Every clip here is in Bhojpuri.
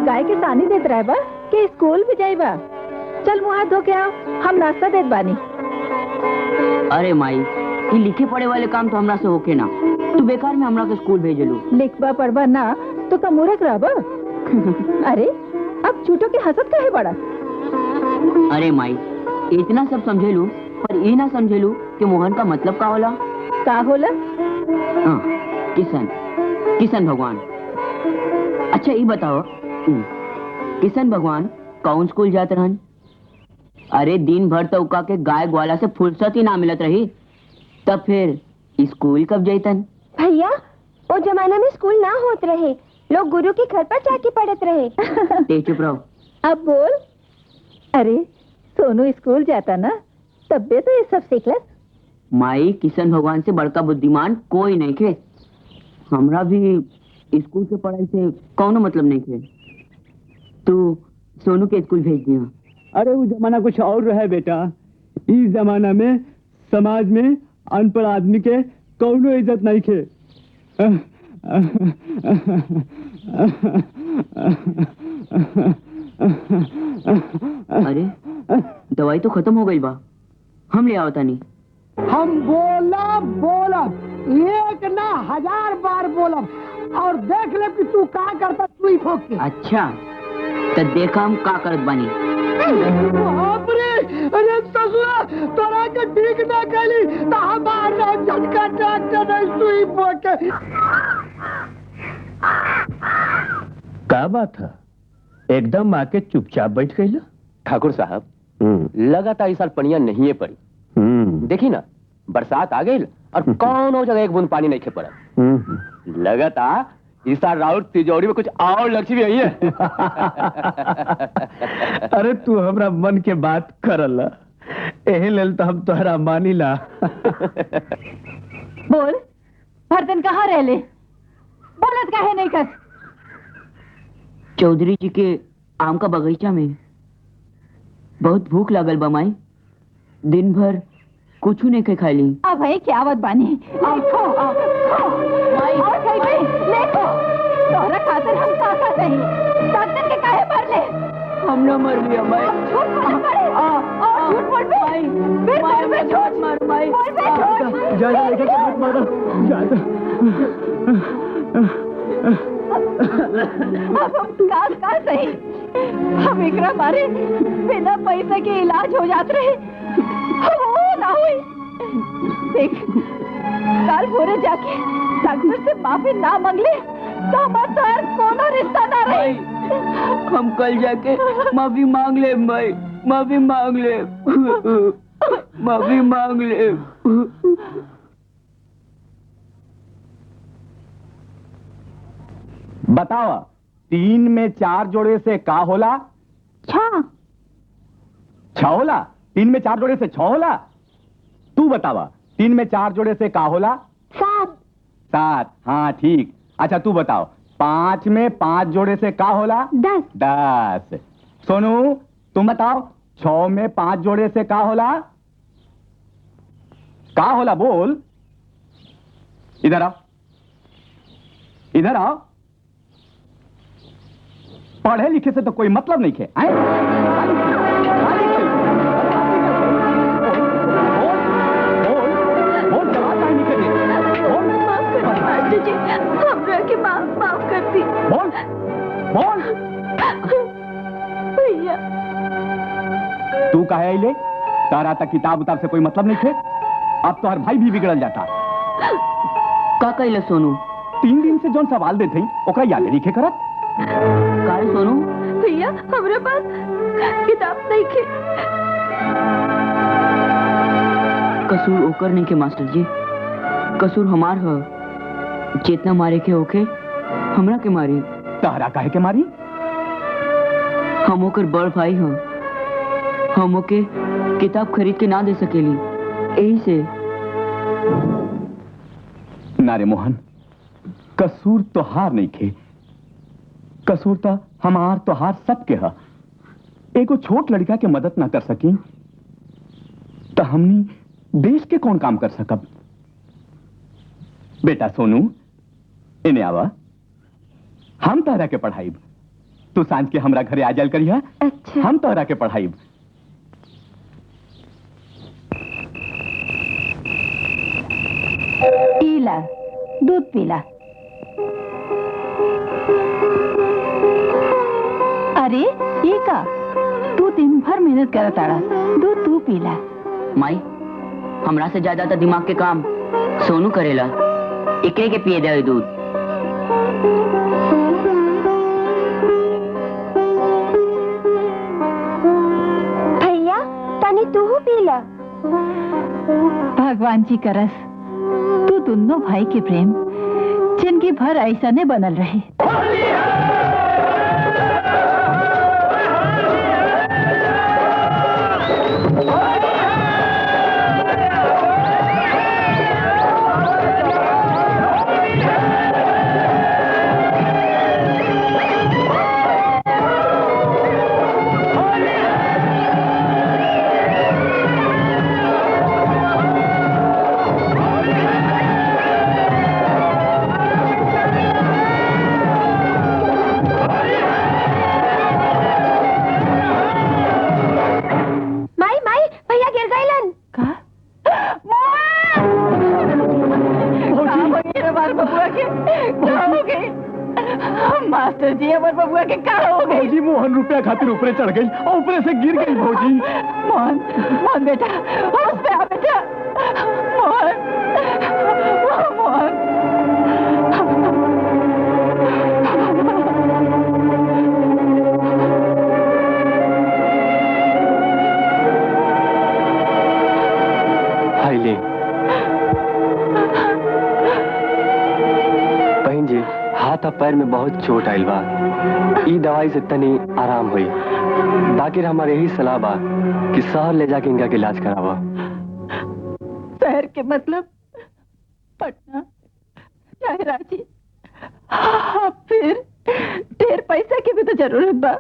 गाय के सानी देत रहे बा कि स्कूल भी जाइबा। चल मुँह हाथ धो के आओ, हम नाश्ता देत बानी। अरे माई, ये लिखे पढ़े वाले काम तो हमरा से होके ना, तू बेकार में हमरा के स्कूल भेजलू। लिखबा पढ़बा ना तो का मूर्ख रहबा। अरे अब झूठो के हंसत काहे बड़ा। अरे माई, इतना सब समझेलू पर ये ना समझेलू कि मोहन का मतलब का होला। का होला? हाँ, किशन, किशन भगवान। अच्छा ये बताओ, किशन भगवान कौन स्कूल जाते रहन? अरे दिन भर तो उका के गाय ग्वाला से फुर्सत ही ना मिलत रही, तब फिर स्कूल कब जैतन? भैया, वो जमाना में स्कूल ना होत रहे, लोग गुरु के घर पर जाके पढ़त रहे। ते चुप रहो। अब बोल। अरे सोनू स्कूल जाता ना, तब भी तो ये सब सीखलस। माई, किशन भगवान से बड़का बुद्धिमान कोई नहीं थे। हमरा भी स्कूल से पढ़ाई से कौनो मतलब नहीं थे। तू सोनू के स्कूल भेज दिया। अरे वो जमाना कुछ और रहे बेटा। इस जमाना में समाज में अनपढ़ आदमी के कौनो इज्जत नहीं थे। अरे दवाई तो खत्म हो गई बा, हम ले आवता नहीं। हम बोला एक ना 1000 बार बोलब और देख ले कि तू का करता सुई भोग के। अच्छा तो देखा हम का करत बानी। बाप रे, अरे ससुरा तोरा के ठीक ना कली तो हमारा झटका डॉक्टर ने सुई भोग के। क्या बात है, एकदम आके चुपचाप बैठ गई? ठाकुर साहब, लगातार इस साल पनिया नहीं है पड़ी। देखी ना, बरसात आ गई और कौन जगह एक बूंद पानी नहीं खे पड़ा। लगातार इस साल राउत तिजोरी में कुछ और लक्ष्मी आई है। अरे तू हमरा मन के बात करल, एही लेल तो हम तोहरा मानिला। बोल, भरतन कहाँ रह ले? बोलत काहे नहीं कस? चौधरी जी के आम का बगीचा में। बहुत भूख लागल बा माई, दिन भर कुछ नहीं के खाई ली। अब है क्या आवत बानी? देखो, और कहीं पे देखो, तोरा खातिर हम काका सही, भरतन के काहे मार ले? हम ना मर लिया माई। झूठ बोल पड़े, और झूठ बोल पे, फिर बोल पे झूठ मार माई। बोल पे झूठ। जा लेके मत मारो, अब हम का सही, हम एकरा मारे बिना पैसे के इलाज हो जात रहे, हो ना हुई। देख, काल भोरे जाके डॉक्टर से माफी ना मांगले तो हमारा कोनो रिश्ता ना रही। हम कल जाके माफी मांग ले माई, माफी मांग ले, माफी मांग ले। बताओ, 3 में 4 जोड़े से का होला? 6 होला। 3 में 4 जोड़े से 6 होला। तू बतावा, 3 में 4 जोड़े से का होला? 7। हाँ ठीक। अच्छा तू बताओ, 5 में 5 जोड़े से का होला? 10। सोनू तुम बताओ, 6 में 5 जोड़े से का होला? का होला बोल। इधर आओ, इधर आओ। पढ़े लिखे से तो कोई मतलब नहीं है। माफ कर दी। बोल बोल। भैया, तू कहे आइले? तारा तक किताब उताब से कोई मतलब नहीं थे। अब तो हर भाई भी बिगड़ल जाता। का कइले सोनू? 3 दिन से जोन सवाल देते ओकरा याद लिखे करत। काहे सोनू? भैया हमारे पास किताब नहीं थे। कसूर ओकर नहीं के मास्टर जी, कसूर हमार है। जितना मारे के ओके हमरा के मारी। तारा काहे के मारी? हम ओकर बड़ भाई हैं, हम ओके किताब खरीद के ना दे सकेली, यही से। नारे मोहन, कसूर तो हार नहीं खे, कसूर तो हमार तो हार सबके है। एगो छोट लड़का के मदद ना कर सकी तो हमनी देश के कौन काम कर सकब। बेटा सोनू, इन्हें आवा, हम तारा के पढ़ाई तू सांझ के हमरा घरे आ जाल करिया। अच्छा। हम तोहरा के पढ़ाई। पीला दूध पीला। अरे ये का तू दिन भर मेहनत करत आड़ा, दूध तू पीला। माई हमरा से ज्यादा तो दिमाग के काम सोनू करेला, एकरे के पिए दे दूध। भैया तनी तू पीला। भगवान जी करस तू दोनों भाई के प्रेम जिंदगी भर ऐसा ने बनल रहे। मास्टर जी हमारे बबुआ के क्या हो गई? भौजी मोहन रुपया खातिर ऊपरे चढ़ गई और ऊपरे से गिर गई भौजी। मोहन मोहन बेटा होश पे आ बेटा। मोहन मोहन हाइले बहन जी, हाथ और पैर में बहुत चोट आयल बा। ई दवाई से तनी आराम हुई। बाकी हमारे यही सलाह बा कि शहर ले जाके इनका के इलाज करावा। शहर के मतलब पटना चाहे रांची। हाँ, फिर ढेर पैसा की भी तो जरूरत बा।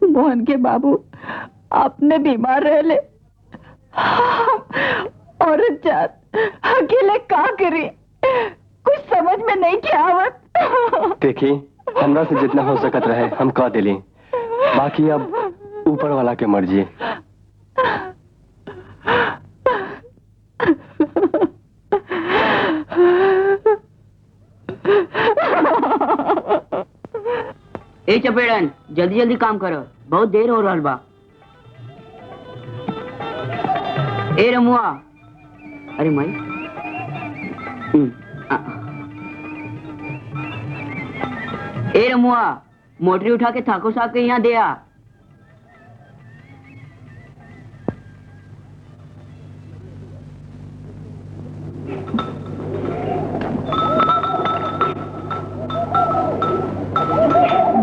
मोहन के बाबू अपने बीमार रहले, औरत जात अकेले का करी, कुछ समझ में नहीं क्या आवत। देखी हमरा से जितना हो सकत रहे हम कह दिली, बाकी अब ऊपर वाला के मर्जी। ए चपेड़न जल्दी जल्दी काम करो, बहुत देर हो रहा बा। ए रमुआ, अरे माई ए रमुआ, मोटरी उठा के ठाकुर साहब के यहाँ दे आ।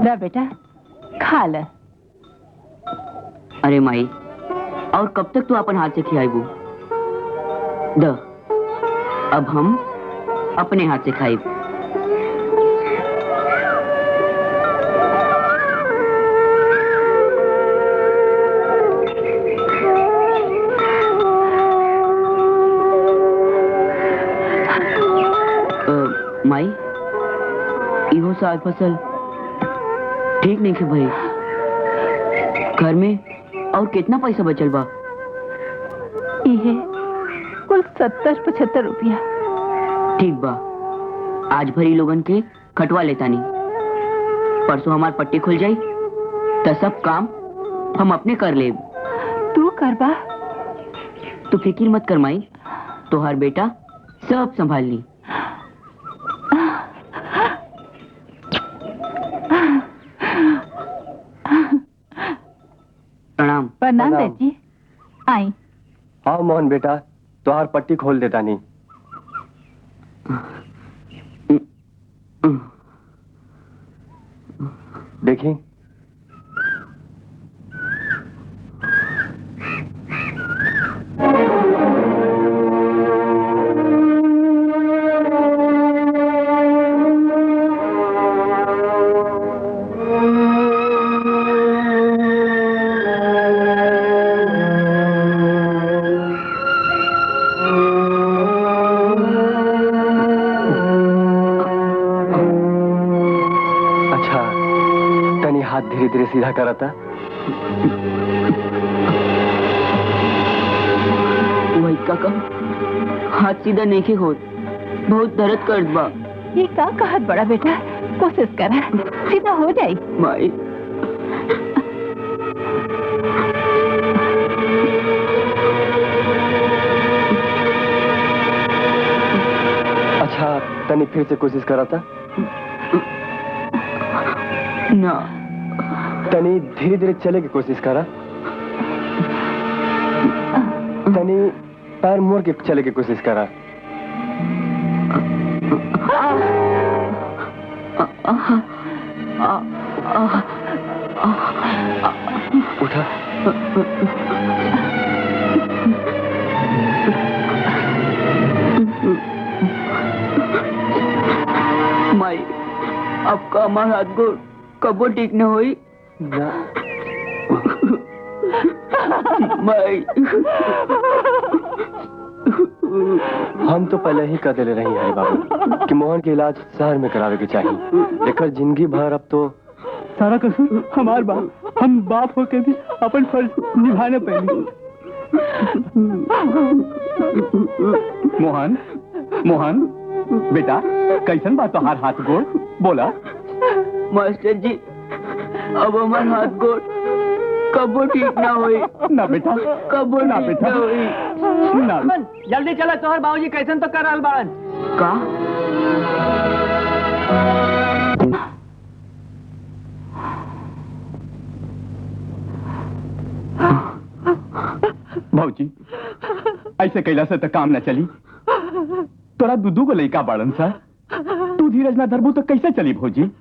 ला बेटा खा ले। अरे माई, और कब तक तू अपन हाथ से खिलाएबू? द अब हम अपने हाथ से खाएब। माई, इहो साग फसल ठीक नहीं खे भाई। घर में और कितना पैसा बचल बा? ये कुल 70-75 रुपया। ठीक बा, आज भरी लोगन के खटवा लेता नहीं। परसों हमार पट्टी खुल जाई तो सब काम हम अपने कर ले। तू करबा? तू फिक्र मत कर माई, तोहार बेटा सब संभाल ली। प्रणाम। प्रणाम बेटी। आई। हाँ मोहन बेटा, तोहार पट्टी खोल देता नहीं। देखी हाथ धीरे धीरे सीधा करा था। वही काका हाथ सीधा नहीं होत, बहुत दर्द करत बा। ये का कहत बड़ा बेटा, कोशिश करा सीधा हो जाई। माई अच्छा तनी फिर से कोशिश करा था। ना तनी धीरे धीरे चले की कोशिश करा। तनी पैर मोड़ के चले की कोशिश करा। उठा। माई आपका हमारा हाथ गोड़ कबो ठीक न होई ना। माई हम तो पहले ही कह दिले रही है बाबू कि मोहन के इलाज शहर में करावे के चाहिए। लेकर जिंदगी भर अब तो सारा कसूर हमार बाप, हम बाप होके भी अपन फर्ज निभाने पड़े। मोहन मोहन बेटा कैसन बात तोहार हाथ गोड़ बोला। मास्टर जी अब हमार हाथ गोड़ कबो ठीक ना होई। ना बेटा कबो ना ठीक बेटा ना होई। ना। जल्दी चला, तोहर बाबूजी कैसन तो कर रहल बाड़न। का भौजी ऐसे कैला से तो काम न चली। तोरा दूधू को लइका बाड़न सा, तू धीरज ना धरबू तो कैसे चली भौजी।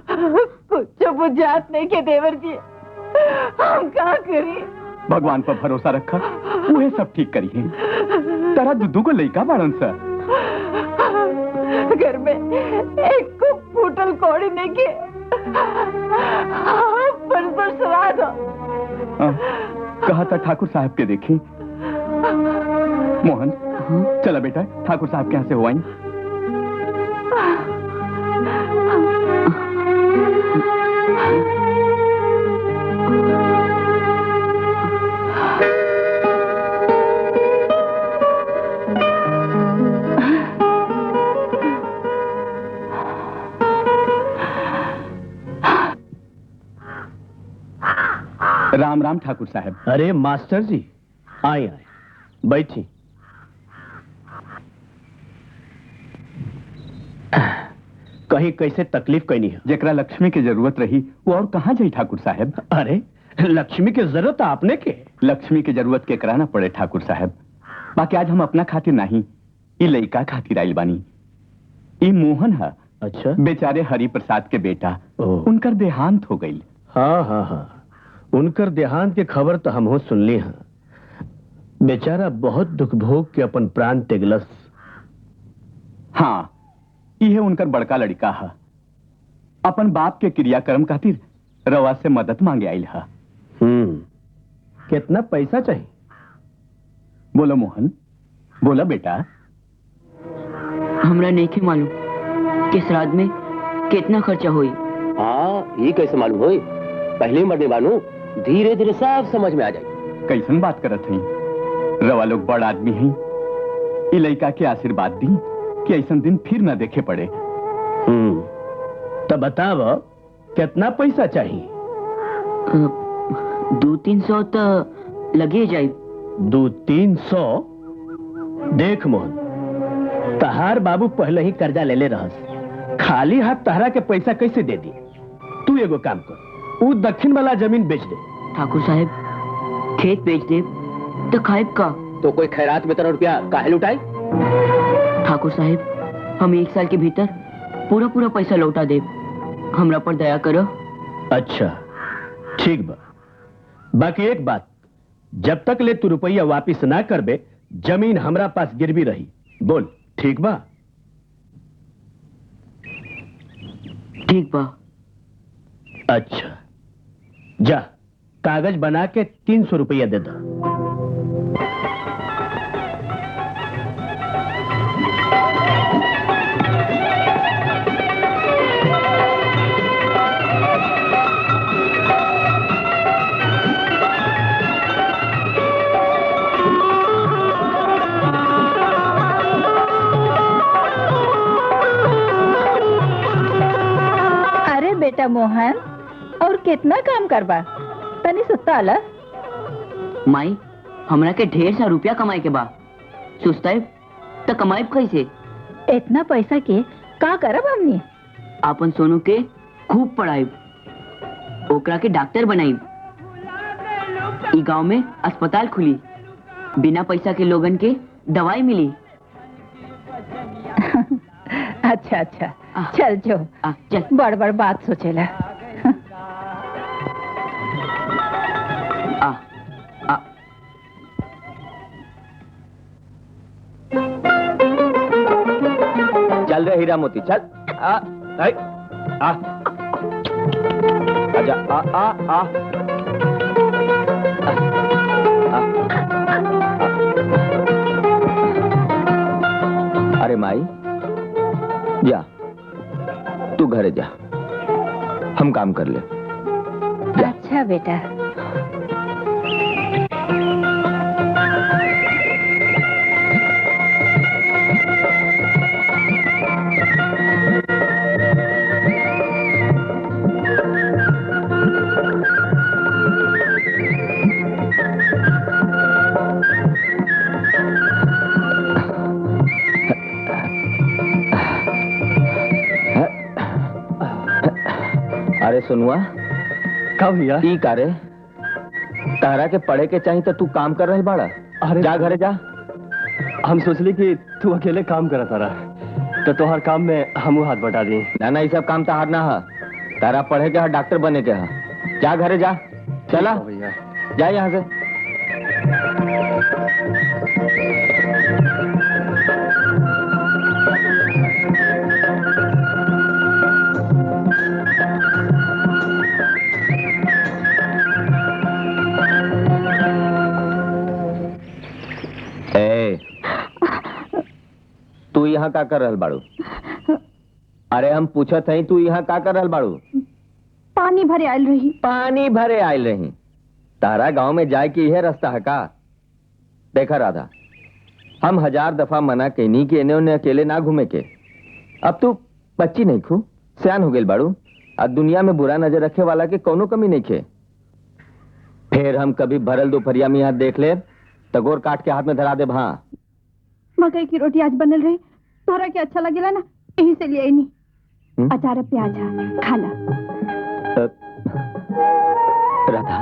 कुछ बुझात नहीं के देवर जी, हम क्या करी। भगवान पर भरोसा रखा, उहे सब ठीक करी है। तेरा दूधू को लइका बाड़न सा। घर में एक को फूटल कौड़ी नहीं के पर श्राद्ध हो। कहा था ठाकुर साहब के देखी। मोहन चला बेटा ठाकुर साहब के यहाँ से हो आई। राम राम ठाकुर साहब। अरे मास्टर जी आए आए बैठी। कहीं कैसे तकलीफ कैनी है? जेकरा लक्ष्मी की जरूरत रही वो और कहाँ जाई ठाकुर साहब। अरे लक्ष्मी की जरूरत आपने के? लक्ष्मी की जरूरत के कराना पड़े ठाकुर साहब। बाकी आज हम अपना खातिर नहीं, ये लइका खातिर आइल बानी। ये मोहन है। अच्छा बेचारे हरि प्रसाद के बेटा, ओह। उनकर देहांत हो गई। हाँ हाँ हाँ, उनकर देहांत की खबर तो हम हो सुनली हैं। बेचारा बहुत दुख भोग के अपन प्राण त्यागलस। हाँ ये उनकर बड़का लड़का है। अपन बाप के क्रियाक्रम खातिर रवा से मदद मांगे आइल है। कितना पैसा चाहिए? बोलो मोहन, बोला बेटा। हमरा नहीं के मालूम कि श्राद्ध में कितना खर्चा हुई। हाँ ये कैसे मालूम होई? पहले मरने बानू, धीरे धीरे सब समझ में आ जाए। कैसन बात करत हई? रवा लोग बड़ आदमी हैं। ये लड़का के आशीर्वाद दी कि ऐसा दिन फिर न देखे पड़े। तो बताव कितना पैसा चाहिए? 200-300 तो लगे जाए। 200-300? देख मोहन, तहार बाबू पहले ही कर्जा ले रहस। खाली हाथ तहरा के पैसा कैसे दे दी? तू एगो काम कर, वो दक्षिण वाला जमीन बेच दे। ठाकुर साहब खेत बेच दे तो खाइब का? तो कोई खैरात में 3 रुपया काहे लुटाई? ठाकुर साहब हम 1 साल के भीतर पूरा पैसा लौटा दे। हमरा पर दया करो। अच्छा ठीक बा। बाकी एक बात, जब तक ले तू रुपया वापिस ना करबे जमीन हमरा पास गिरवी रही। बोल ठीक बा? ठीक बा। अच्छा जा, कागज बना के 300 रुपया दे दो। बेटा मोहन, और कितना काम करबा? तनी सुत्ता आला। माई हमरा के ढेर सा रुपया कमाए के बा, सुस्ताई तो कमाई कैसे? इतना पैसा के का करब हमनी? आपन सोनू के खूब पढ़ाई, ओकरा के डॉक्टर बनाई। ई गांव में अस्पताल खुली, बिना पैसा के लोगन के दवाई मिली। अच्छा अच्छा, चल जो। चल। बड़ बड़ बात सोचेला। चल रे हीरा मोती, चल। आजा, आ। अरे माई, जा तू घरे जा, हम काम कर ले। अच्छा बेटा। अरे सुनुआ, कब भैया? ई कारे तारा के पढ़े के चाहिए तो तू काम कर रही बाड़ा। अरे जा घरे जा। हम सोचली कि तू अकेले काम करा तारा, तो तोहर काम में हमू हाथ बटा दी। ना ये सब काम तहार ना है, तारा पढ़े के है, डॉक्टर बने के है। जा घरे जा, चला भैया, जा यहाँ से। तू यहाँ का कर रहल बाड़ू? अरे हम पूछत हई तू यहाँ का कर रहल बाड़ू? पानी भरे आयल रही। पानी भरे आयल रही? तारा गांव में जाए की यह रास्ता है का? देखा राधा, हम 1000 दफा मना कहनी कि इन्हें उन्हें अकेले ना घूमे के। अब तू बच्ची नहीं खू, सियान हो गई बाड़ू। अब दुनिया में बुरा नजर रखे वाला के कोनो कमी नहीं खे। फिर हम कभी भरल दोपहरिया में यहाँ देख ले तो गोर काट के हाथ में धरा दे। हाँ, मकई की रोटी आज बनल रही, तोरा के अच्छा लगेला ना, यही से लिए नहीं। अचार प्याज है, खा ला। राधा,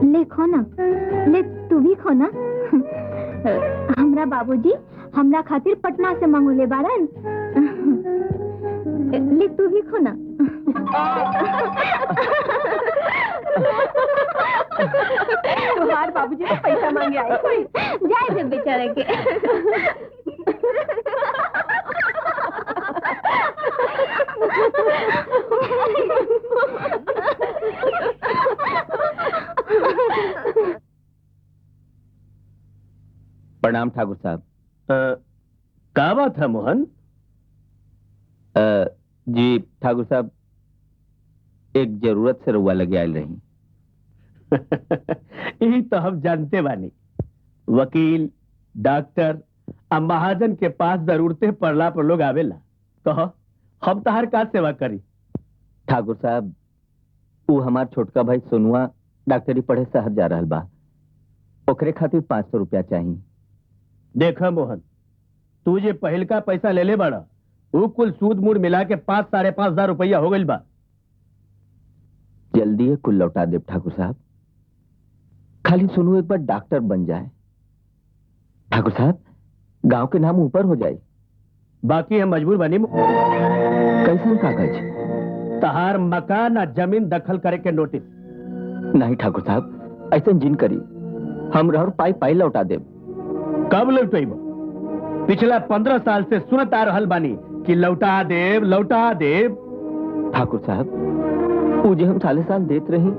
ले खो ना, ले तू भी खो ना। हमरा बाबूजी हमरा खातिर पटना से मंगोले बारन। ले तू भी खो ना। तुम्हारे बाबूजी को पैसा मांगे आए कोई, जाए दे बेचारे के। प्रणाम ठाकुर साहब। क्या बात है मोहन? जी ठाकुर साहब, एक जरूरत से रुआ लगे आयल रही। यही तो हम जानते बानी, वकील, डॉक्टर और महाजन के पास जरूरतें पड़ला पर लोग आवेला। कहो हम तहार का सेवा करी? ठाकुर साहब, वो हमार छोटका भाई सोनुआ डॉक्टरी पढ़े शहर जा रहल बा, ओकरे खातिर 500 रुपया चाहिए। देखा मोहन, तू जे पहल का पैसा ले ले बड़ा, वो कुल सूद मूड मिला के 5-5.5 हजार रुपया हो गई बा। जल्दी है कुल लौटा दे ठाकुर साहब, खाली सोनू एक बार डॉक्टर बन जाए। ठाकुर साहब, गांव के नाम ऊपर हो जाए। बाकी हम मजबूर बनी। कैसन कागज? तहार मकान और जमीन दखल करे के नोटिस। नहीं ठाकुर साहब, ऐसा जिन करी, हम रहर पाई पाई लौटा दे। कब लौटेब? पिछला 15 साल से सुनत आ रहल बानी कि लौटा देव लौटा देव। ठाकुर साहब, वो जो हम साले साल देत रही,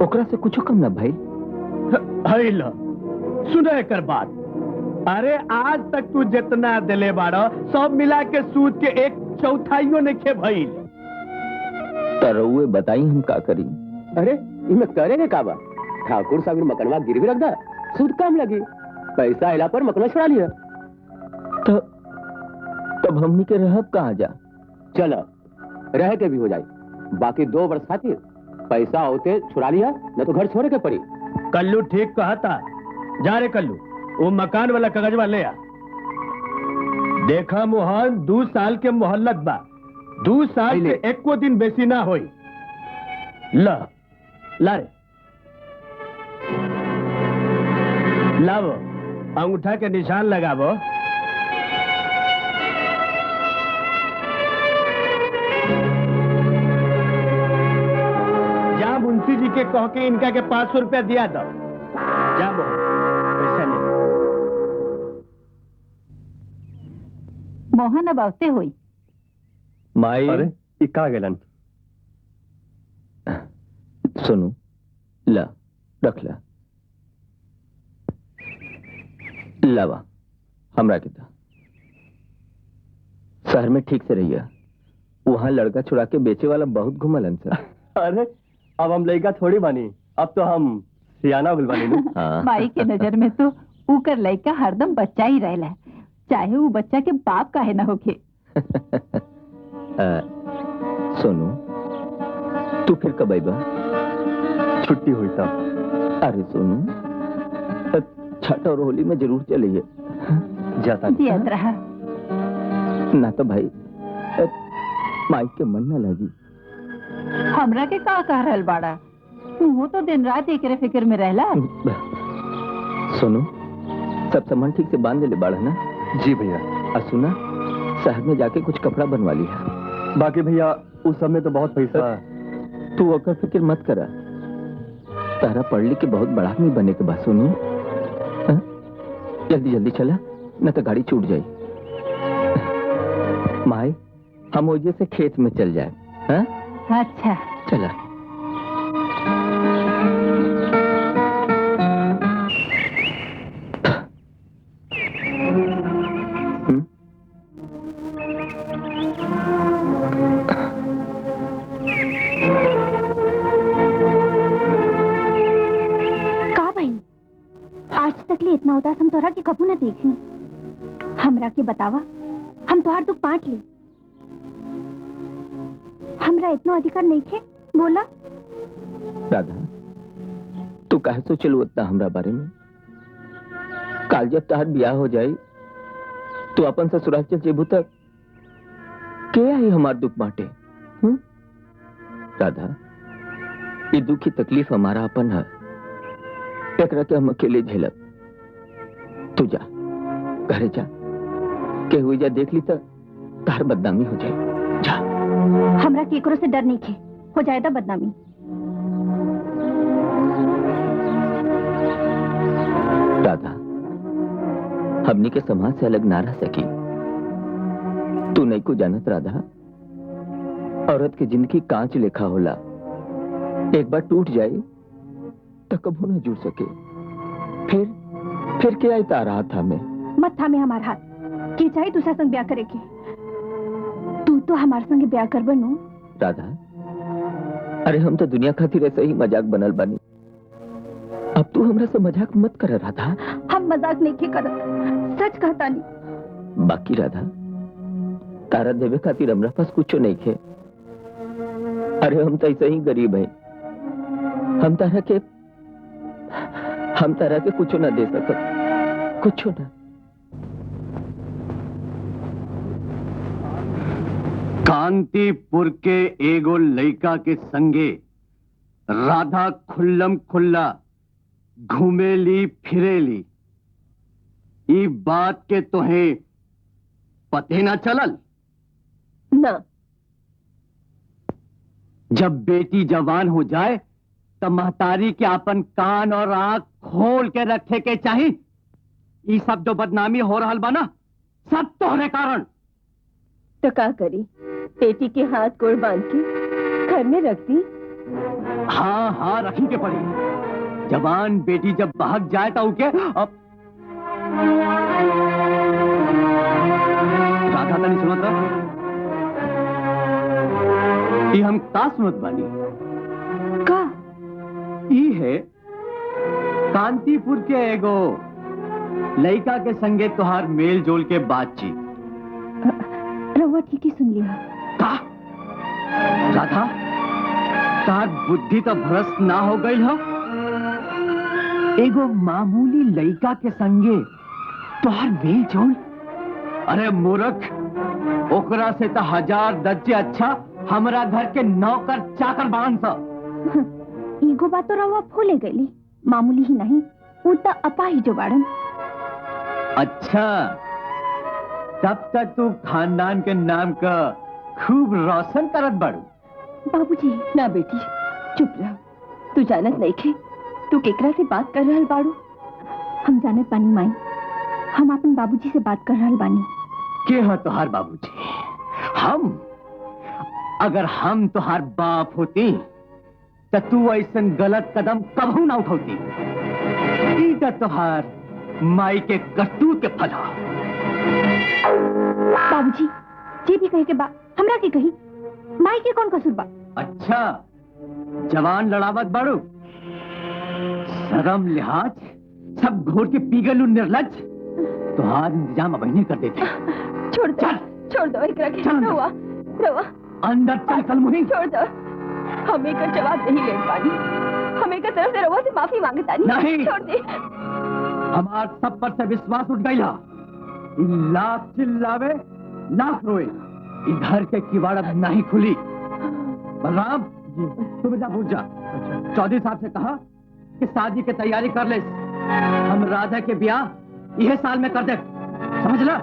ओकरा से कुछ कम न भाई। सुने कर बात। अरे आज तक तू जितना दिले बाड़ा, सब मिला के सूद के 1/4 ने खे भइल। तरुए बताई हम का करी। अरे इनमें करेंगे का बा? ठाकुर साहब ने मकनवा गिरवी रख दा, सूद कम लगी, पैसा आइला पर मकनवा छुड़ा लिया। तब हमनी के रहब कहाँ जा? चलो रह के भी हो जाए, बाकी 2 वर्ष खातिर पैसा होते छुड़ा लिया, न तो घर छोड़े के पड़ी। कल्लू ठीक कहा था। जा रे कल्लू, वो मकान वाला कागजवा ले आ। देखा मोहन, 2 साल के मोहल्लत बा, 2 साल से एको दिन बेसी ना होई। ला ला रे, लावो, अंगूठा के निशान लगावो। जा मुंशी जी के कह के इनका के 500 रुपया दिया दो। जा मोहन, पैसा ले। मोहन अब आवते हुई। माई अरे इका गेलन। सुनो, ला रख ला, लावा हमरा के था। शहर में ठीक से रहिए, वहां लड़का छुड़ा के बेचे वाला बहुत घुमलन सर। अरे अब हम लड़का थोड़ी बानी, अब तो हम सियाना गुल बानी ना। हाँ। माई के नजर में तो ऊकर लड़का हरदम बच्चा ही रहला, चाहे वो बच्चा के बाप काहे ना होके। सोनू, तू फिर कब आईबा? छुट्टी हुई तब। अरे सोनू, छठ और होली में जरूर चलिए। जाता जियत रहा। ना तो भाई माई के मन न लगी। हमरा के का कह रहल बाड़ा? तू तो दिन रात एकरे फिक्र में रहला। सोनू, सब सामान ठीक से बांध ले बाड़ा ना? जी भैया। और सुना, शहर में जाके कुछ कपड़ा बनवा लिया। बाकी भैया उस समय तो बहुत पैसा। तू ओकर फिक्र मत करा, तारा पढ़ लिख के बहुत बड़ा आदमी बने के बाद। सोनू, जल्दी जल्दी चला, न तो गाड़ी छूट जाए। माई, हम वजह से खेत में चल जाए। हाँ? अच्छा चला। का भाई, आज तक ले इतना उदास हम तोहरा के कबू न देखी। हमरा के बतावा, हम तोहार दुख बांट ली। हमरा इतना अधिकार नहीं थे, बोला। राधा, तू काहे सोचलू उतना हमरा बारे में? काल जब तहार ब्याह हो जाए तो अपन ससुराल चल जेबू तक के आई हमार दुख बांटे? राधा, ये दुख की तकलीफ हमारा अपन है, एकरा के हम अकेले झेलब। तू जा, घरे जा, के हुई जा देख ली तो तार बदनामी हो जाए। जा। हमरा केकरो से डर नहीं थे, हो जाएगा बदनामी। राधा, हमनी के समाज से अलग ना रह सकी। तू नहीं को जानत राधा, औरत की जिंदगी कांच लेखा होला, एक बार टूट जाए तो कबू ना जुड़ सके। फिर क्या आई तारा हाथ थामे? मत थामे हमार हाथ, के चाहे दूसरा संग ब्याह करे के। तू तो हमारे संग ब्याह कर बनू। राधा, अरे हम तो दुनिया खातिर ऐसे ही मजाक बनल बानी, अब तू हमरा से मजाक मत कर राधा। हम मजाक नहीं के करत, सच कहता नहीं। बाकी राधा, तारा देवे खातिर हमरा पास कुछ नहीं खे। अरे हम तो ऐसे ही गरीब हैं, हम तारा के कुछ ना दे सकत, कुछ ना। कांतिपुर के एगो लड़का के संगे राधा खुल्लम खुल्ला घूमेली फिरेली, ई बात के तोहें पते ना चलल? ना। जब बेटी जवान हो जाए तब महतारी के अपन कान और आंख खोल के रखे के चाहिए। ई सब जो बदनामी हो रहल बा ना, सब तोहरे कारण। तो का करी, बेटी के हाथ गोड़ बांध के घर में रख दी। हाँ रखी के पड़ी। जवान बेटी जब भाग जाए तो उके अब राधा तनी सुनत रह। ई हम का सुनत बानी? का? ई है कांतिपुर के एगो लड़का के संगे तोहार मेल जोल के बातचीत। रहुआ ठीक ही सुन लिया। का? राधा, तार बुद्धि तो भ्रष्ट ना हो गई हो। एगो मामूली लड़का के संगे तोहर मेल जोल। अरे मूर्ख, ओकरा से तो 1000 दर्जे अच्छा हमरा घर के नौकर चाकर बांध सा। ईगो बात तो रवा भूले गई, मामूली ही नहीं वो तो अपा ही जो बाड़न। अच्छा, तब तक तू खानदान के नाम का खूब रोशन करत बाड़ू। बाबूजी ना बेटी, चुप रह। तू जानत नहीं खे तू केकरा से बात कर रहल बाड़ू। हम जानत बानी माई, हम अपन बाबूजी से बात कर रहल बानी। के हो तोहार बाबूजी? हम? अगर हम तोहार बाप होती तो तू ऐसन गलत कदम कभू ना उठौती। ई तो तोहार माई के करतूत के फल हो। बाबूजी जे भी कहे के बा हमरा के कही, माई के कौन कसूर बा? अच्छा, जवान लड़ावत बाड़ू, शर्म लिहाज सब घोर के पी गलू निर्लज। तोहार इंतजाम अब नहीं कर देते। छोड़ दो, छोड़ दो एकरा के। चल। रवा रवा अंदर चल कल मुहिम। छोड़ दो, हम एक जवाब नहीं ले पानी। हम एक तरफ से रवा से माफी मांगता नहीं। छोड़ दे। हमार सब पर से विश्वास उठ गया। लाख चिल्लावे लाख रोए, इधर के किवाड़ नहीं खुली। बलराम जी, तू बेटा पूछ जा। चौधरी साहब से कहा कि शादी की तैयारी कर ले। हम राधा के ब्याह यह साल में कर दे, समझ ला।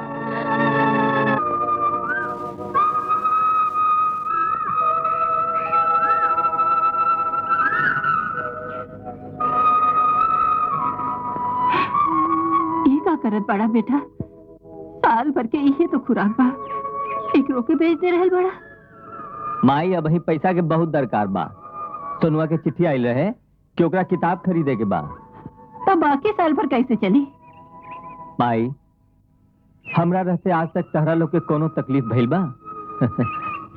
ये का करत बड़ा बेटा? साल भर के इहे तो खुराक बा, एक रोके बेच दे रहल बड़ा। माई अब ही पैसा के बहुत दरकार बा। सोनुआ के चिट्ठी आइल रहे कि ओकरा किताब खरीदे के बा। तब बाकी साल भर कैसे चली? माई, हमरा रहते आज तक तहरा लोग के कोनो तकलीफ भइल बा?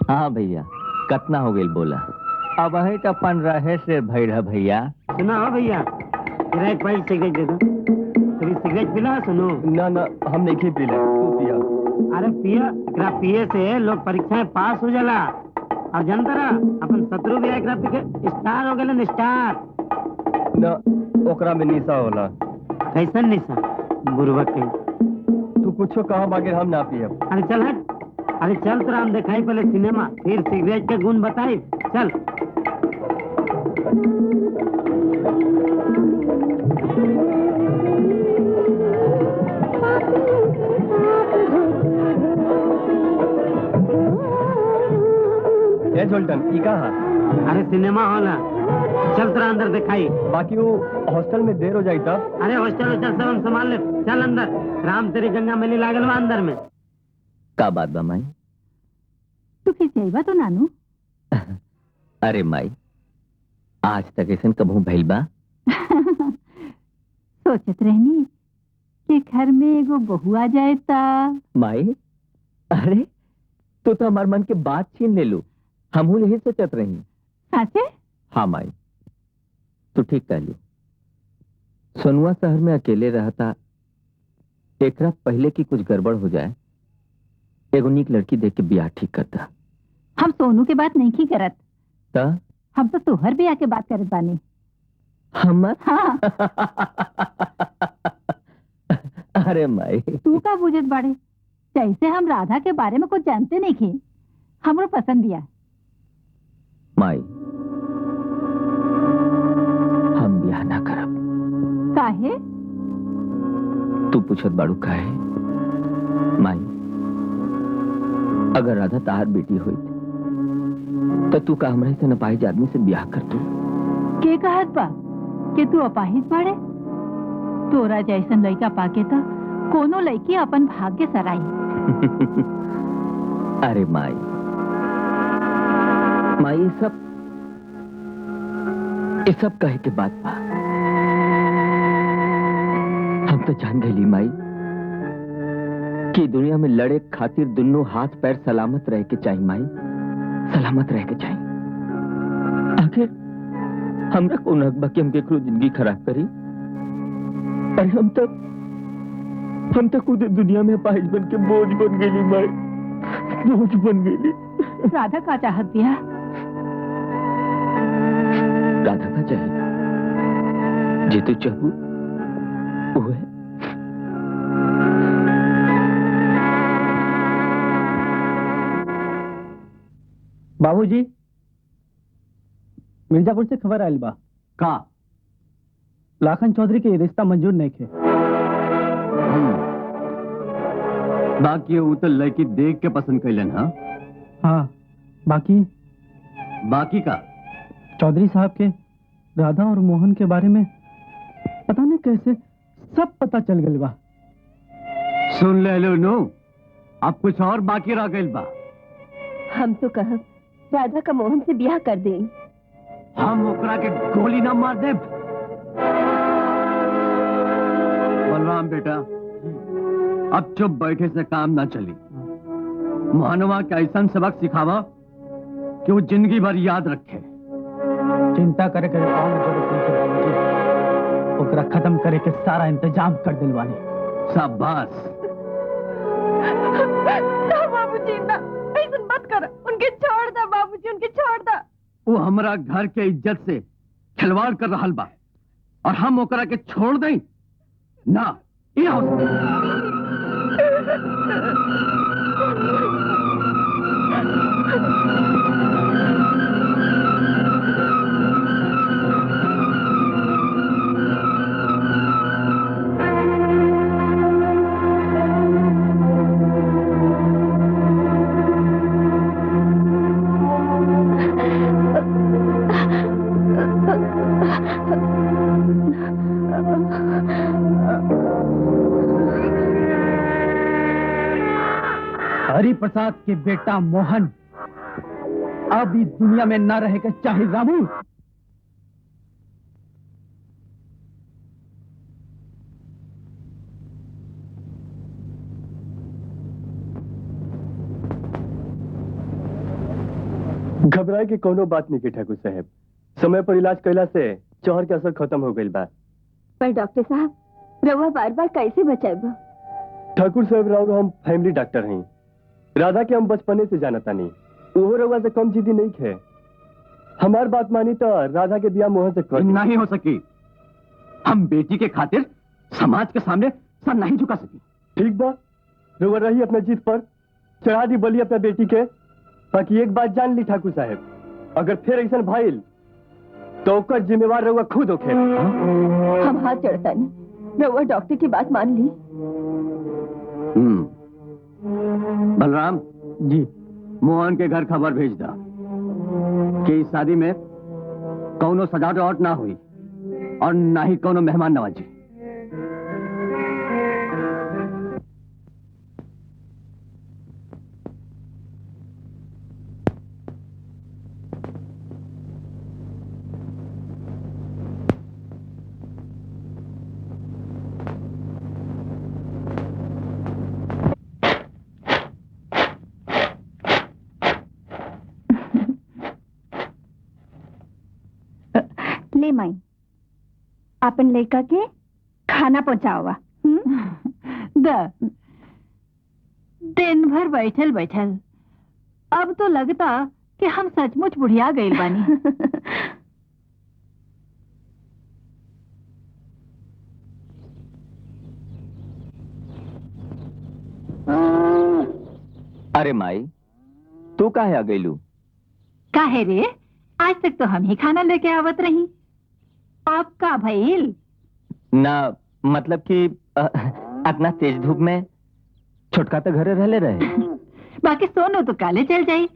हाँ भैया, कतना हो गइल बोला। अब है तो अपन रहे से भइल है भैया। सुना हो भैया, तेरा एक पहले सिगरेट दे दो। कभी सिगरेट पिला सुनो? ना ना, हम नहीं पीले, तू पिया। अरे पिया, एकरा पिए से लोग परीक्षाएं पास हो जाला। और जानता रहा अपन शत्रु भी एकरा पी के स्टार हो गए, स्टार। ना, ओकरा में निशा होला। कैसन निशा? बुरबक के। तू कुछो कहा बाकी हम ना पियब। अरे चल हट। अरे चल तो हम दिखाई पहले सिनेमा, फिर सिगरेट के गुण बताई। चल। ए झोल्टन, ई कहा? अरे सिनेमा हॉल है, चल तेरा अंदर दिखाई। बाकी वो हॉस्टल में देर हो जाई तब। अरे हॉस्टल सब हम संभाल ले, चल अंदर। राम तेरी गंगा मेली लागल बा अंदर में। का बात बा माई? तू फिर जाइबा तो नानू? अरे माई, आज तक ऐसा कबू भइल बा? सोचत रहनी कि घर में एगो बहू आ जाए ता। माई, अरे तू तो हमार मन के बात छीन ले लू। हम यही सोचत रही। साचे? हाँ माई, तू ठीक कह लू। सोनुआ शहर में अकेले रहता, एकरा पहले की कुछ गड़बड़ हो जाए, एगो नीक लड़की देख के ब्याह ठीक करता। हम सोनू के बात नहीं की करत, ता? हम तो तुहर ब्याह के बात करत बानी। हमर? हाँ। अरे माई, तू का बुझत बाड़े? जैसे हम राधा के बारे में कुछ जानते नहीं थे। हमरो पसंद दिया। माई, हम ब्याह ना करब। काहे? तू पूछत बाड़ू काहे? माई, अगर राधा तार बेटी हुई तो तू का हमरा से नपाहिज आदमी से ब्याह कर तू? के कहत बा कि तू अपाहिज बाड़े? तोरा जैसन लड़का पाके तो कोनो लड़की अपन भाग्य सराई। अरे माई, माई ये सब कहे के बात बा। हम तो जान गई माई कि दुनिया में लड़े खातिर दोनों हाथ पैर सलामत रह के चाहिए। माई, सलामत रह के चाहिए। आखिर हमरा कौन हक बा कि हम केकरो जिंदगी खराब करी? अरे हम तो खुद दुनिया में पाहिज बन के बोझ बन गई माई, बोझ बन गई। राधा का चाहत दिया। राधा का चाहिए जे तू चाहू वो है। बाबूजी, मिर्जापुर से खबर आयल बा का लाखन चौधरी के रिश्ता मंजूर नहीं थे। बाकी वो तो लड़की देख के पसंद कैलन। हाँ हाँ, बाकी का चौधरी साहब के राधा और मोहन के बारे में पता नहीं कैसे सब पता चल गया बा। सुन ले लो नो, अब कुछ और बाकी रह गइल बा। हम तो कहब राधा का मोहन से ब्याह कर दे। हम ओकरा के गोली ना मार दे। बलराम बेटा, अब चुप बैठे से काम ना चली। मानवा के ऐसा सबक सिखावा कि वो जिंदगी भर याद रखे। चिंता करे करे कौन जरूरत नहीं है बाबूजी। ओकरा खत्म करे के सारा इंतजाम कर दिलवानी। शाबाश। बाबूजी ना, ऐसा मत कर। उनके छोड़ दो बाबूजी, उनके छोड़ दो। वो हमारा घर के इज्जत से खिलवाड़ कर रहा बा और हम ओकरा के छोड़ दें ना। ये हो हरि प्रसाद के बेटा मोहन अब इस दुनिया में न रहेगा, चाहे रामू। घबराए की कोनो बात नहीं की ठाकुर साहब। समय पर इलाज कैला से जहर के असर खत्म हो गई बा। पर डॉक्टर साहब, रउआ बार बार कैसे बचाएबा? ठाकुर साहब राव हम फैमिली डॉक्टर हैं। राधा के हम बचपने से जानता नहीं। वो रउआ से कम जिद्दी नहीं थे। हमार बात मानी तो राधा के बियाह मोहन से कर दी। नहीं हो सकी। हम बेटी के खातिर समाज के सामने सर नहीं झुका सकी। ठीक बा, रउआ रही अपना जीत पर, चढ़ा दी बलि अपना बेटी के। बाकी एक बात जान ली ठाकुर साहब, अगर फिर ऐसा भइल तो ओकर जिम्मेवार रउआ खुद होखे। हम हाथ चढ़ता नहीं। रउआ डॉक्टर की बात मान ली। बलराम जी, मोहन के घर खबर भेज दा कि इस शादी में कौनो सजावट ना हुई और ना ही कौनो मेहमान नवाजी। ले माई, अपन लड़का के खाना पहुंचावा। दिन भर बैठल बैठल अब तो लगता कि हम सचमुच बुढ़िया गइल बानी। अरे माई, तू काहे आ गईलू? काहे रे, आज तक तो हम ही खाना लेके आवत रही। अब का भइल? ना मतलब कि इतना तेज धूप में छोटका तो घरे रहले रहे। बाकी सोनू तो काले चल जाई,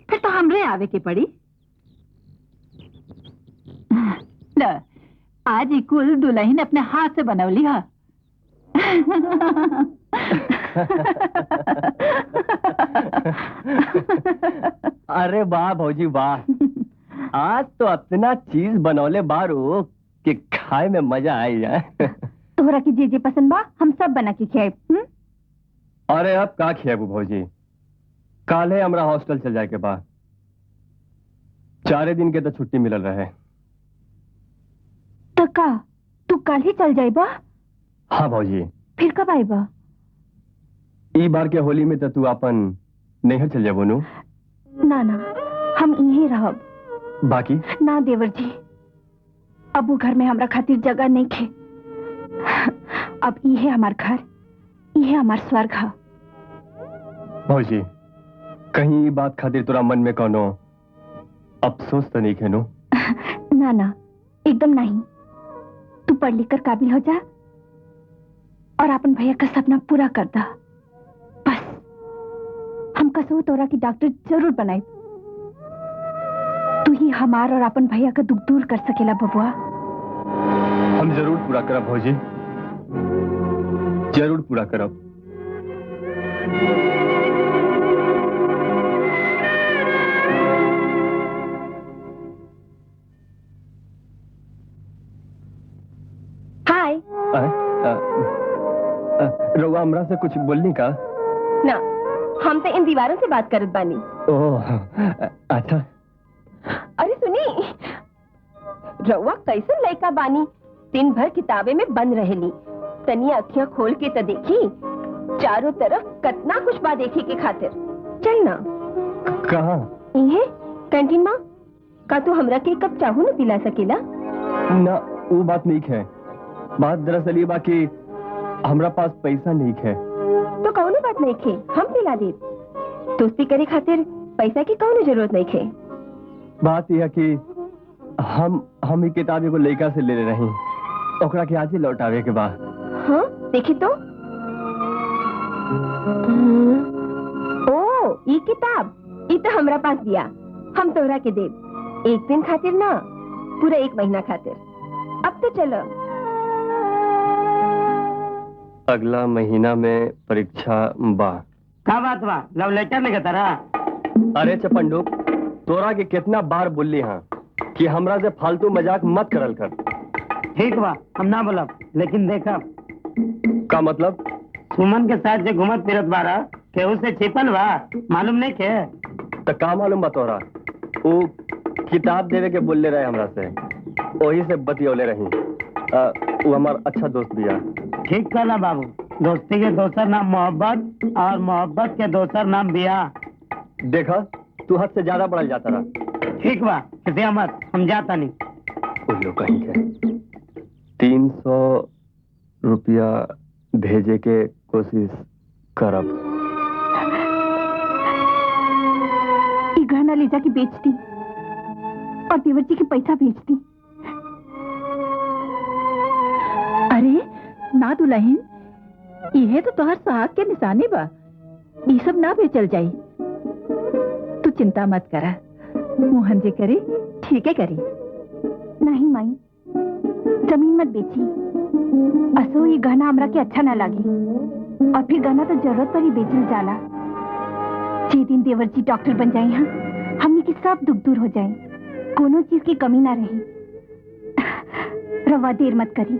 फिर तो हमरे आवे के पड़ी। ल, आज ही कुल दुल्हन अपने हाथ से बनवली है। अरे वाह भौजी वाह, आज तो इतना चीज बनौले बारो कि खाए में मजा आई जाए। तोहरा की जे जे पसंद बा हम सब बना के खियाए। अरे अब का खियाबू भौजी, काले हमरा हॉस्टल चल जाए के बाद 4 दिन के तो छुट्टी मिलल रहे। तो का तू कल ही चल जाइबा? हाँ भौजी। फिर कब आइबा? ई बार के होली में तो तू अपन नैहर चल जाबो नु। ना ना, हम यहीं रहब। बाकी ना देवर जी, अब वो घर में हमरा खातिर जगह नहीं खे। अब ये हमार घर, ये हमार स्वर्ग है। भौजी, कहीं ये बात खातिर तोरा मन में कोनो अफसोस तो नहीं खेनो? ना ना, एकदम नहीं। तू पढ़ लिख कर काबिल हो जा और अपन भैया का सपना पूरा कर दा। बस हम कसो तोरा की डॉक्टर जरूर बनाए। तू ही हमार और अपन भैया का दुख दूर कर सकेला बबुआ। हम जरूर पूरा करब भौजी, जरूर पूरा करब। हाय। रउआ हमरा से कुछ बोलनी का? ना, हम तो इन दीवारों से बात करत बानी। ओह, अच्छा। अरे सुनी, रउआ कैसे लड़का बानी? दिन भर किताबे में बंद रहेली। तनी अखियां खोल के तो देखी, चारों तरफ कितना कुछ बा देखे के खातिर। चल ना। कहाँ? ये कैंटीन माँ का तू हमरा के कप चाहू न पिला सकेला? ना, वो बात नहीं है। बात दरअसल ये बाकी हमरा पास पैसा नहीं है। तो कौनो बात नहीं खे, हम पिला दे। दोस्ती करे खातिर पैसा की कौनो जरूरत नहीं खे। बात यह है कि हम ही किताब एगो लड़का से ले रही, ओकरा के आज ही लौटावे के बाद। हाँ, देखी तो। ओ, ये किताब, ये तो हमरा पास दिया। हम तोहरा के दे, एक दिन खातिर ना, पूरा 1 महीना खातिर। अब तो चलो। अगला महीना में परीक्षा बा। का बात बा? लव लेटर लिखा तारा? अरे चपंडू, तोरा के कितना बार बोली हाँ कि हमरा से फालतू मजाक मत करल कर। ठीक बा, हम ना बोलब, लेकिन देखा का मतलब? सुमन के साथ जो घूमत फिरत बारा, केहू से छिपल बा, मालूम नहीं के? तो का मालूम बा तोरा? वो किताब देवे के बोलले रहे हमरा से, वही से बतियौले रही। वो हमार अच्छा दोस्त बिया। ठीक कहला बाबू, दोस्ती के दोसर नाम मोहब्बत और मोहब्बत के दोसर नाम बियाह। देखा, तू हद से ज्यादा बढ़ल जाता रहा। ठीक बा, किसी मत, हम जाता नहीं। उल्लू कहीं के 300 रुपया भेजे के कोशिश करब। ये गहना ले जाके बेच दी और देवर जी के पैसा भेज दी। अरे ना दुल्हन, ये तो तोहर सुहाग के निशानी बा। ये सब ना बेचल जाई। तू चिंता मत करा, मोहन जी करे ठीक है करी। नहीं माई, जमीन मत बेची। असो ये गहना हमरा के अच्छा ना लगे, और फिर गहना तो जरूरत पर ही बेचल जाला। जे दिन देवर जी डॉक्टर बन जाए हैं, हमने की सब दुख दूर हो जाए, कोनो चीज की कमी ना रही। रवा देर मत करी,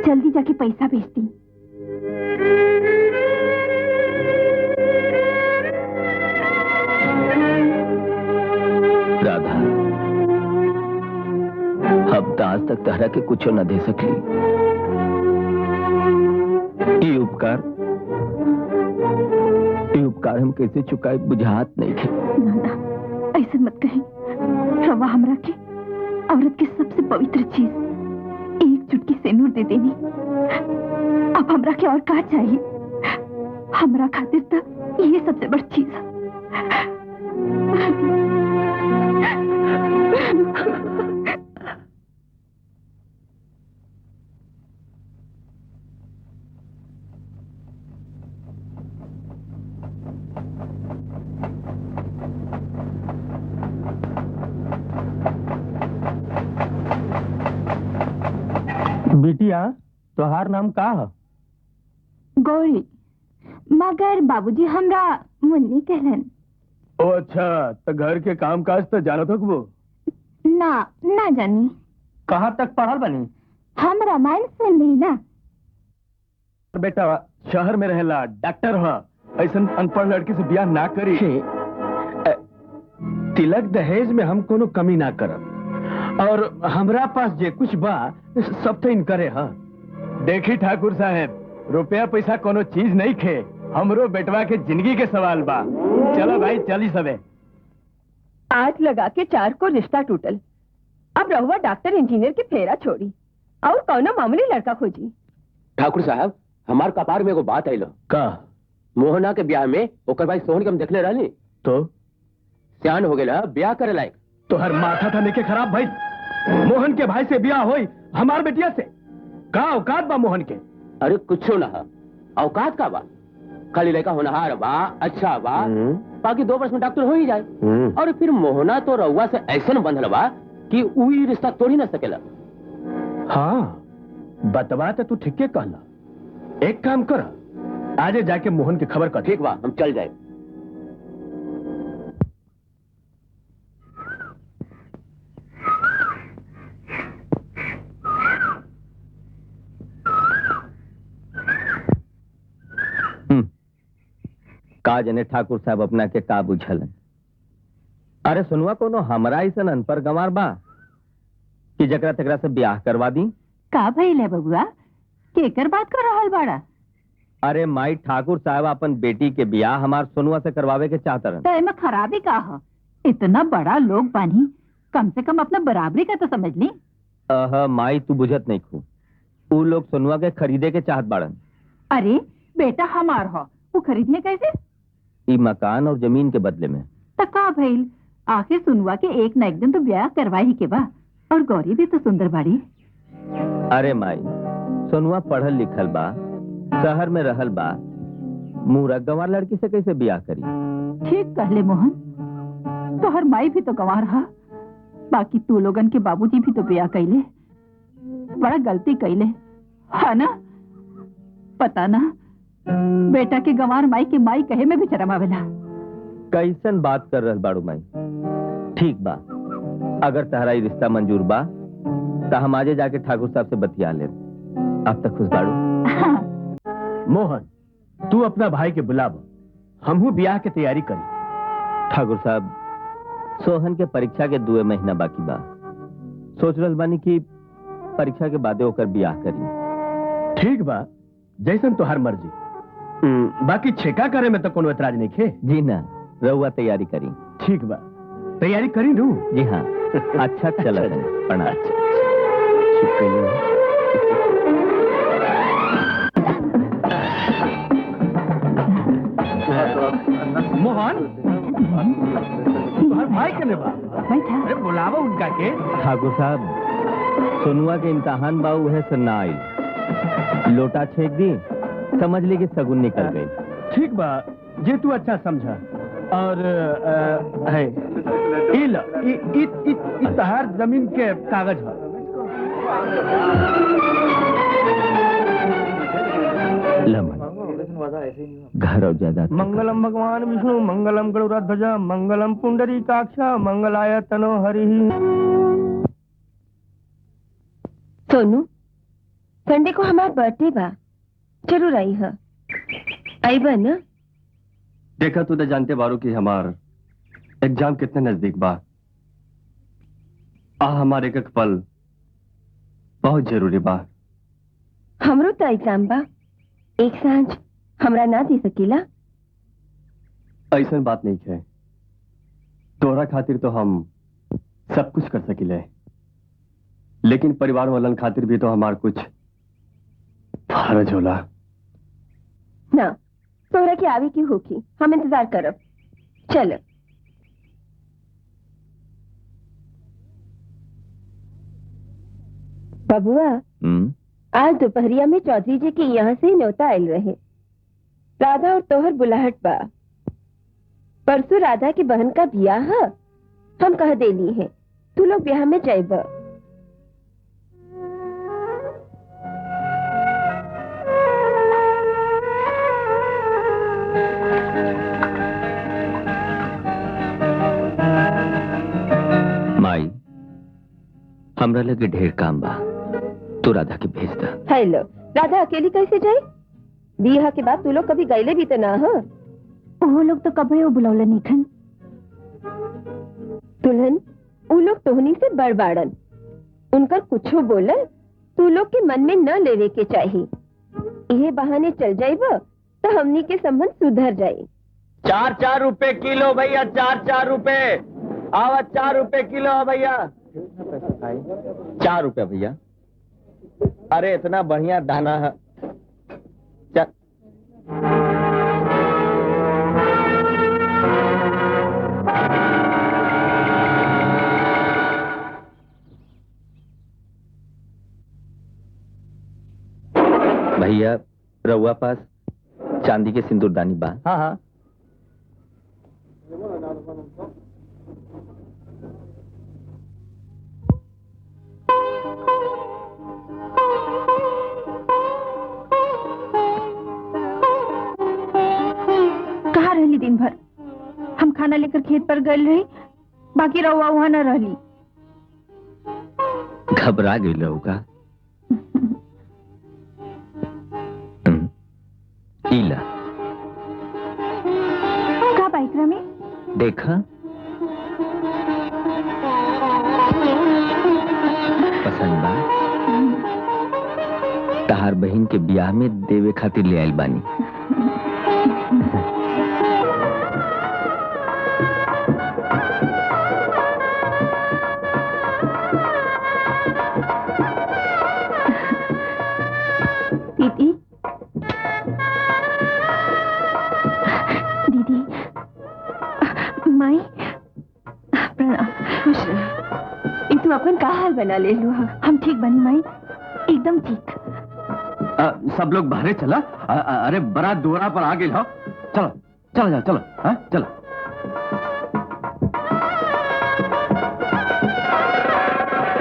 जल्दी जाके पैसा भेज दी। राधा, अब तो आज तक तहरा के कुछ न दे सकली। ये उपकार हम कैसे चुकाए बुझात नहीं थे। ना, ऐसे मत कहे। रवा हमरा के औरत की सबसे पवित्र चीज, एक चुटकी सेनूर दे देनी। अब हमरा के और का चाहिए? हमरा खातिर तो ये सबसे बड़ी चीज है। बिटिया, तोहार नाम का है? गौरी, मगर बाबूजी हमरा मुन्नी कहलन। ओ अच्छा, तो घर के काम काज तो जानत हो वो? ना जानी। कहाँ तक पढ़ल बनी? हम रामायण सुन रही ना। बेटा शहर में रहेला, डॉक्टर है, ऐसा अनपढ़ लड़की से ब्याह ना करी। तिलक दहेज में हम कोनो कमी ना करब, और हमरा पास जे कुछ बा सब तो इनकरे है। देखी ठाकुर साहब, रुपया पैसा कोनो चीज नहीं खे, हमरो बेटवा के जिंदगी के सवाल बा। चलो भाई, चली सबे। आग लगा के 4 को रिश्ता टूटल। अब रहुआ डॉक्टर इंजीनियर की फेरा छोड़ी और कौनो मामूली लड़का खोजी। ठाकुर साहब, हमार कपार में एगो बात आइलो। का मोहना के ब्याह में ओकर भाई सोहन के हम देखले रहनी, तो सियान हो गेला, ब्याह करे लायक। तोहर माथा था लेके खराब भाई। मोहन के भाई से ब्याह होई हमार बेटिया से? का औकात बा मोहन के? अरे कुछो ना, औकात का बा, खाली लड़का होनहार बा, अच्छा बा, बाकी 2 वर्ष में डॉक्टर हो ही जाए। और फिर मोहना तो रउआ से ऐसा बंधल बा कि वही रिश्ता तोड़ ही ना सकेला। हाँ, बतवा तो तू ठीक कहला। एक काम कर, आजे जाके मोहन की खबर कर। ठीक बा, हम चल जाए। का जने ठाकुर साहब अपना के का बुझल। अरे सुनवा, कोनो हमरा ऐसन अनपर गंवार बा कि जकरा तकरा से ब्याह करवा दी? का भइल है बबुआ, केकर बात कर रहल बाड़ा? अरे माई, ठाकुर साहब अपन बेटी के ब्याह हमार सोनुआ से करवावे के चाहतरन। तो एमे खराबी का है? इतना बड़ा लोग बानी, कम से कम अपना बराबरी का तो समझ ली। माई तू बुझत नहीं खू, उ लोग सोनुआ के खरीदे के चाहत बाड़न। अरे बेटा हमार हो, वो खरीदिए कैसे? ई मकान और जमीन के बदले में। तो का भइल, आखिर सुनवा के एक न एक दिन तो ब्याह करवाही के बा, और गौरी भी तो सुंदर बाड़ी। अरे माई, सोनुआ पढ़ल लिखल बा, शहर में रहल बा, मूरख गंवार लड़की से कैसे ब्याह करी? ठीक कहले मोहन, तो हर माई भी तो गंवार रहा, बाकी तू लोगन के बाबूजी भी तो ब्याह कैले, बड़ा गलती कैले है ना? पता ना, बेटा के गंवार माई के माई कहे में भी शर्म आवेला। कैसन बात कर रहल बाड़ू माई? ठीक बा, अगर तहरा ई रिश्ता मंजूर बा तो हम आजे जाके ठाकुर साहब से बतिया ले। अब तक खुश बाड़ू? हाँ। मोहन, तू अपना भाई के बुलाव, हमहू ब्याह के तैयारी करी। ठाकुर साहब, सोहन के परीक्षा के 2 महीना बाकी बा, सोच रहल बानी कि परीक्षा के बादे होकर ब्याह करी। ठीक बा, जैसन तोहार मर्जी। बाकी छेका करे में तो कोनो एतराज नहीं खे। जी ना, रहुआ तैयारी करी। ठीक बा, तैयारी करी लू। जी हाँ। अच्छा चला प्रणाम। ठीक कहिए। मोहन, तुम्हारे भाई के बा? बैठा। अरे बुलावा उनका के। ठाकुर साहब, सोनुआ के इम्तहान बा, उहे से ना आई, लोटा छेक दी, समझ ली कि सगुन निकल गई। ठीक बा, जे तू अच्छा समझा। और है तहार जमीन के कागज है। लमन, घर और जायदाद। मंगलम भगवान विष्णु, मंगलम गरुड़ध्वजा, मंगलम पुंडरीकाक्षा, मंगलाय तनो हरि। सोनू, संडे को हमारा बर्थडे बा, जरूर आई है। आई बा ना? देखा तू तो जानते बारू कि हमार एग्जाम कितने नजदीक बा। हमारे एक पल बहुत जरूरी बा। हमरो तो एग्जाम बा, एक सांझ हमरा ना दे सकीला? ऐसा बात नहीं है, तोहरा खातिर तो हम सब कुछ कर सकिले, लेकिन परिवार वालन खातिर भी तो हमार कुछ फर्ज होला ना। तोहरा के आवे की होगी, हम इंतजार करब। चल। बबुआ, आज दोपहरिया में चौधरी जी के यहाँ से न्योता आयल रहे। राधा और तोहर बुलाहट बा। परसों राधा की बहन का ब्याह है, हम कह देली है, तू लोग ब्याह में जाइब। माई, हमरा लगे ढेर काम बा, तू राधा के भेज दा। हेलो, राधा अकेली कैसे जाए? बियाह के बाद तू लोग कभी गईले भी तो ना हो। वो लोग तो कभी वो बुलौले नहीं खन। दुल्हन, वो लोग तोहनी से बड़ बाड़न, उनकर कुछ बोलल तू लोग के मन में न लेवे के चाहिए। ये बहाने चल जाइब तो हमनी के संबंध सुधर जाये। 4-4 रुपए किलो भैया, 4-4 रुपए। आवा 4 रुपए किलो है भैया। 4 रुपए भैया। अरे इतना बढ़िया दाना है। भैया रउआ पास चांदी के सिंदूरदानी बा? हाँ हाँ। कहाँ रहली दिन भर? हम खाना लेकर खेत पर गए रही, बाकी रहुआ वहाँ न रहली। घबरा गई रहुगा। ईला का बाइकरा में देखा? पसंद बा? तहार बहन के ब्याह में देवे खातिर ले आइल बानी। दीदी माई प्रणाम। खुश रह। तू अपन का हाल बना ले लू? हम ठीक बनी माई, एकदम ठीक। सब लोग बाहरे चला। अरे बरात दोरा पर आ गई हो। चलो चलो जा चलो। हाँ चलो।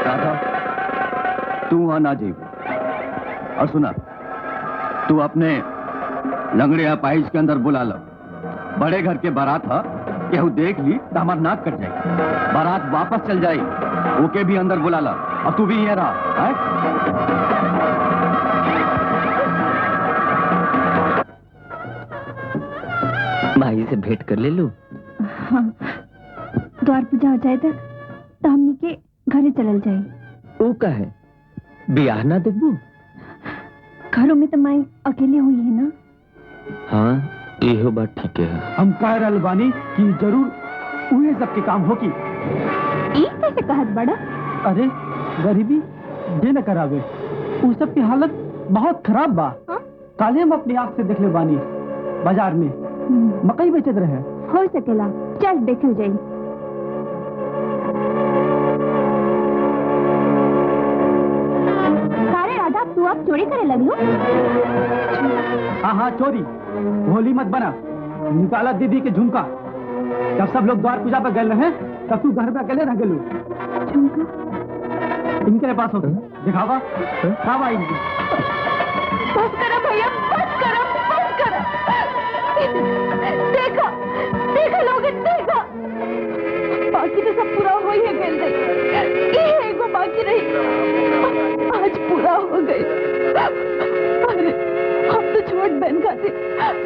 राधा तू वहां ना जाइए। और सुना, तू अपने लंगड़े पाइस के अंदर बुला लो। बड़े घर के बारात है, केहू देख ली तो हमार नाक कट जाए। बारात वापस चल जाए, ओके भी अंदर बुला लो। और तू भी यहाँ रहा है? माई से भेंट कर ले लू। हाँ, द्वार पूजा हो जाए तो हमनी के घरे चलल जाए। वो का है ब्याह ना देखबू? घरों में तो माई अकेले हुई है ना। हाँ यही बात ठीक है। हम कह रहे बानी कि जरूर उन्हें सबके काम होगी। ई कैसे कहत बड़ा? अरे गरीबी जे न करावे, उस सब की हालत बहुत खराब बा। काले हम अपनी आंख से देख ले बानी, बाजार में मकई बेचत रहे। हो सकेला, चल देखल जाई। सारे राधा तू अब चोरी करे लगलू? हाँ हाँ चोरी, होली मत बना। निकाला दीदी के झुमका। जब सब लोग द्वार पूजा पर गए रहे तब तू घर में अकेले रह गेलू। झुमका इनके पास होता दिखावा खावा इनकी। बस करो भैया, बस करो, बस करो। देखो देखो लोग, देखो बाकी तो सब पूरा हो ही गई नहीं, ये एगो बाकी रही, आज पूरा हो गई। अरे हम तो छोट बहन खातिर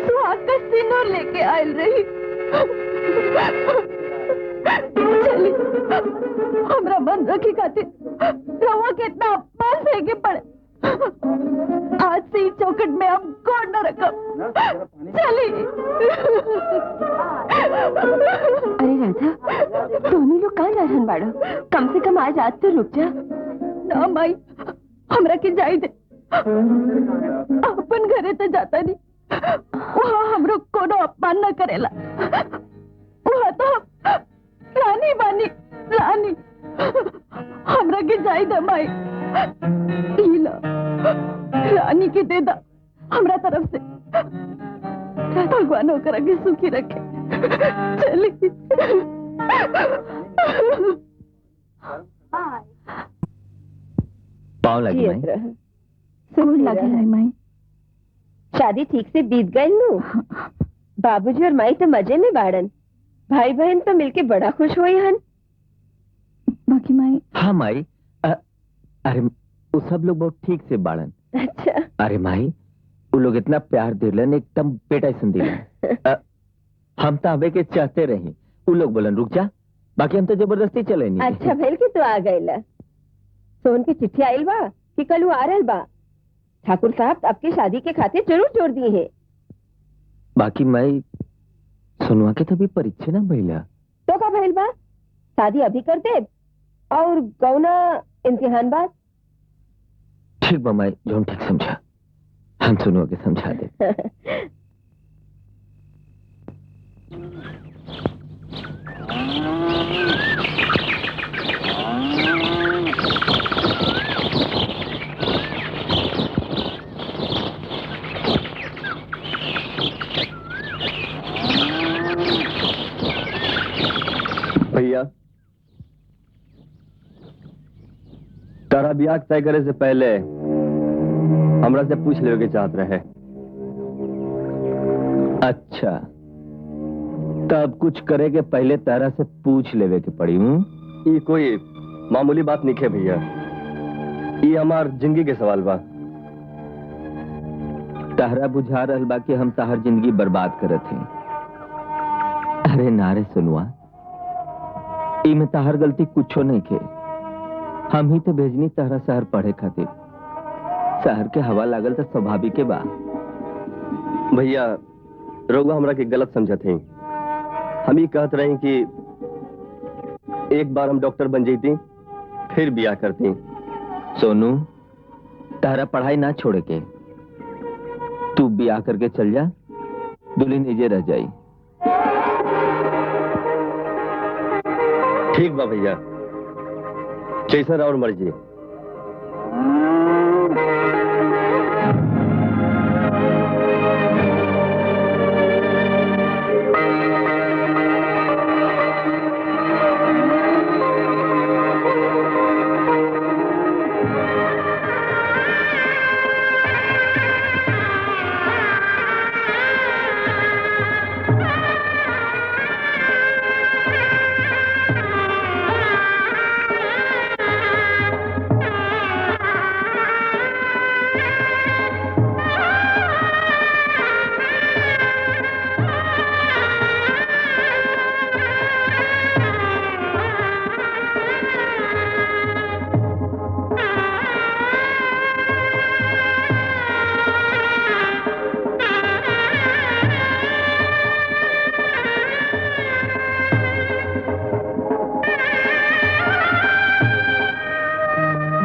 सुहाग का सिंदूर लेके आयल रही। चली हमरा मन रखी खातिर रवा के इतना अपमान फेंके पड़े। आज से ही चौखट में हम कौन न रखब। चली। अरे राधा, दोनों लोग कहाँ जा रहन बाड़ा? कम से कम आज रात तो रुक जा। ना माई, हमरा के जाई दे। अपन घरे तो जाता नहीं, वहाँ हमरो कोनो अपमान न करेला। वहाँ तो रानी बानी, रानी। हमरा के जाई दे माई। ला रानी के दे दा हमरा तरफ से। भगवान होकर के सुखी रखे। चली। पाँव लगी माई। सुन लगे है माई। शादी ठीक से बीत गई नू। बाबूजी और माई तो मजे में बाड़न, भाई बहन तो मिलके बड़ा खुश हुई हन। बाकी माई। हाँ माई, अरे वो सब लोग बहुत ठीक से बाड़न। अच्छा। अरे माई, वो लोग इतना प्यार दिलन, एकदम बेटा सुन दिलन। हम तो हवे के चाहते रही, वो लोग बोलन रुक जा, बाकी हम तो जबरदस्ती चले नहीं। अच्छा भैल कि तू आ गईला। सोन की चिट्ठी आइल बा कि कल वो आ रहल बा। ठाकुर साहब आपकी शादी के खातिर जरूर जोड़ दिए है। बाकी माई, सुनवा के तभी परीक्षा ना भइला। तो का भइल बा? शादी अभी कर दे और गौना इम्तिहान बाद। ठीक बा माई, जो ठीक समझा हम सुनो के समझा दे। भैया, तारा ब्याह तय करे से पहले हमरा से पूछ लेवे के चाहत रहे। अच्छा, तब कुछ करे के पहले तारा से पूछ लेवे के पड़ी। ये कोई मामूली बात नहीं है भैया, ये हमार जिंदगी के सवाल बा। तारा बुझा रहल बा कि हम ताहर जिंदगी बर्बाद करत हैं। अरे नारे सुनवा, इमे ताहर गलती कुछो नहीं के। हम ही तो भेजनी तारा शहर पढ़े खातिर। शहर के हवा लागल तो स्वाभाविक बा। भैया, रउआ हमरा के गलत समझत हैं। हम ही कहत रही कि एक बार हम डॉक्टर बन जैती, फिर ब्याह करती। सोनू, तारा पढ़ाई ना छोड़े के, तू ब्याह करके चल जा, दुल्हन निजे रह जाई। ठीक बा भैया, जैसा और मर्जी।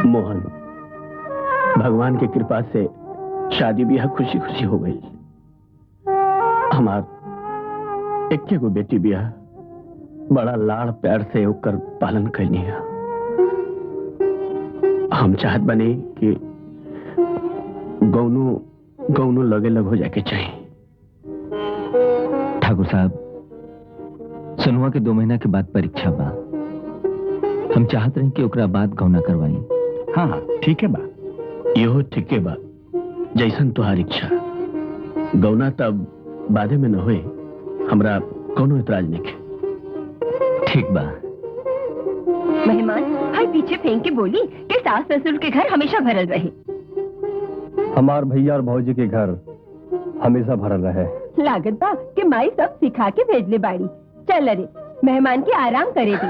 मोहन, भगवान की कृपा से शादी ब्याह खुशी खुशी हो गई। हमार एक गो बेटी ब्याह बड़ा लाड़ प्यार से होकर पालन करनी है। हम चाहत बने कि गौनू लगे लग हो जाके चाहिए। ठाकुर साहब, सुनवा के 2 महीना के बाद परीक्षा बा। हम चाहत रहे कि ओकरा बाद गौना करवाई। हाँ हाँ, ठीक है बा, यो ठीक है बा, जैसन तुहार इच्छा। गौना तब बादे में न होए, हमरा कोनो इतराज नहीं है। ठीक बा। मेहमान भाई पीछे फेंक के बोली कि सास ससुर के घर हमेशा भरल रहे। हमार भैया और भौजी के घर हमेशा भरल रहे। लागत बा कि माई सब सिखा के भेजले बाड़ी। चल अरे, मेहमान की आराम करे दी।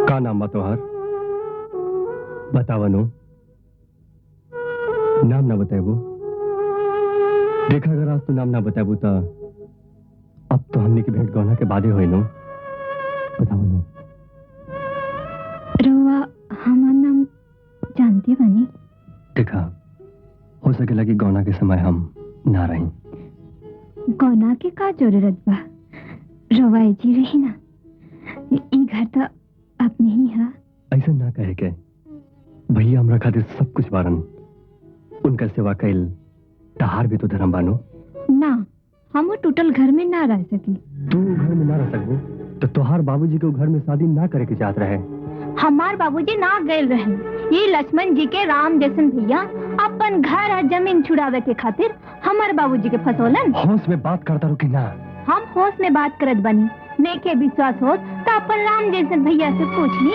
का नाम बा तोहार? बतावनो। नाम ना बताएबो? देखा, अगर आज तू नाम ना बताएबो तो अब तो हमने की भेंट गौना के बादे होई नो। बतावनो। रउआ हमार नाम जानती बनी? देखा, हो सकेला कि गौना के समय हम ना रही। गौना के का जरूरत बा? रउआ जी रही ना, ई घर तो अपने ही है। ऐसा ना कहे के, भैया हमरा खातिर सब कुछ बारन। उनका सेवा कैल तहार भी तो धर्म बानो। ना, हम वो टूटल घर में ना रह सकी। तू घर में ना रह सकबो तो तोहार बाबूजी के घर में शादी ना करे के चाहत रहे। हमार बाबूजी ना गए रहे। ये लक्ष्मण जी के राम जैसन भैया अपन घर और जमीन छुड़ावे के खातिर हमार बाबूजी के फसोलन। होश में बात करता रुकी ना। हम होश में बात करत बनी। नेके विश्वास हो तो अपन राम जैसन भैया से पूछ ली।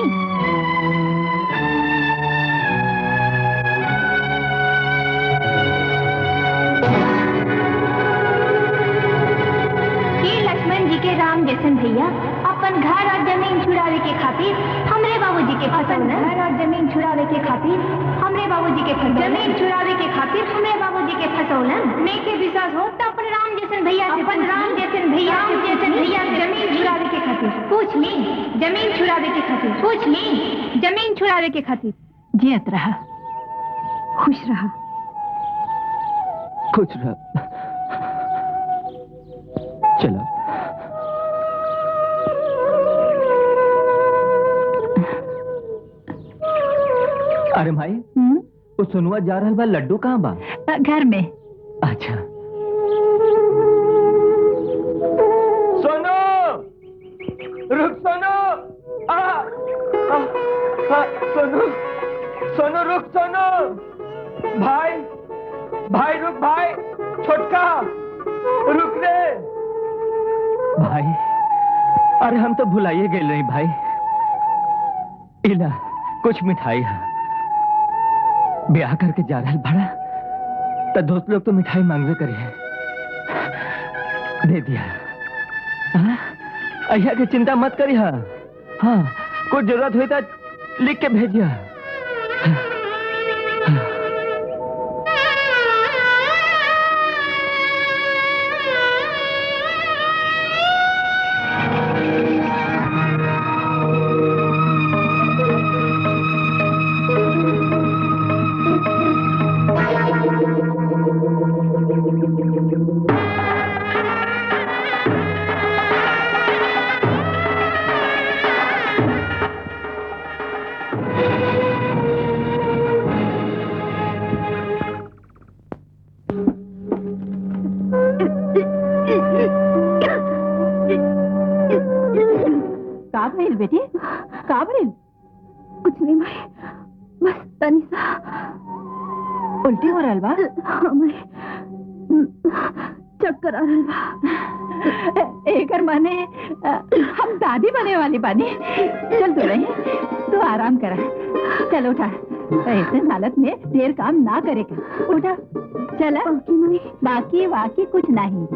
ये लक्ष्मण जी के राम जैसन भैया अपन घर और जमीन छुड़ावे के खातिर हमरे बाबू फसौलन घर और जमीन छुड़ावे के खातिर हमरे बाबूजी के फसौलन जमीन छुड़ावे के खातिर हमरे बाबूजी के फसौलन नहीं के विश्वास हो तो अपन राम जैसन भैया से जमीन छुड़ावे के खातिर पूछ ली जमीन छुड़ावे के खातिर पूछ ली जमीन छुड़ावे के खातिर जियत रहा, खुश रहा। कुछ रहा। चलो अरे भाई वो सुनुआ जा रहा बा, लड्डू कहाँ बा? घर में। अच्छा सोनू, रुक सोनू, सोनू सोनू रुक, सोनू भाई भाई रुक, भाई छोटका रुक रे भाई। अरे हम तो भुलाइए गए नहीं भाई। इला कुछ मिठाई है, ब्याह करके जा रहा बड़ा तो दोस्त लोग तो मिठाई मांगवे करे है, दे दिया। अहिया की चिंता मत करी। हाँ कुछ जरूरत हुई तो लिख के भेजिया। बेटी का भइल? कुछ नहीं माई, बस तनी सा उल्टी हो रहल बा। हाँ माई, चक्कर आ रहल बा। एकर माने हम दादी बने वाली बानी। चल तू रही, तू आराम करा। चल उठा, ऐसे हालत में ढेर काम ना करे का। उठा चला। बाकी वाकी कुछ नहीं,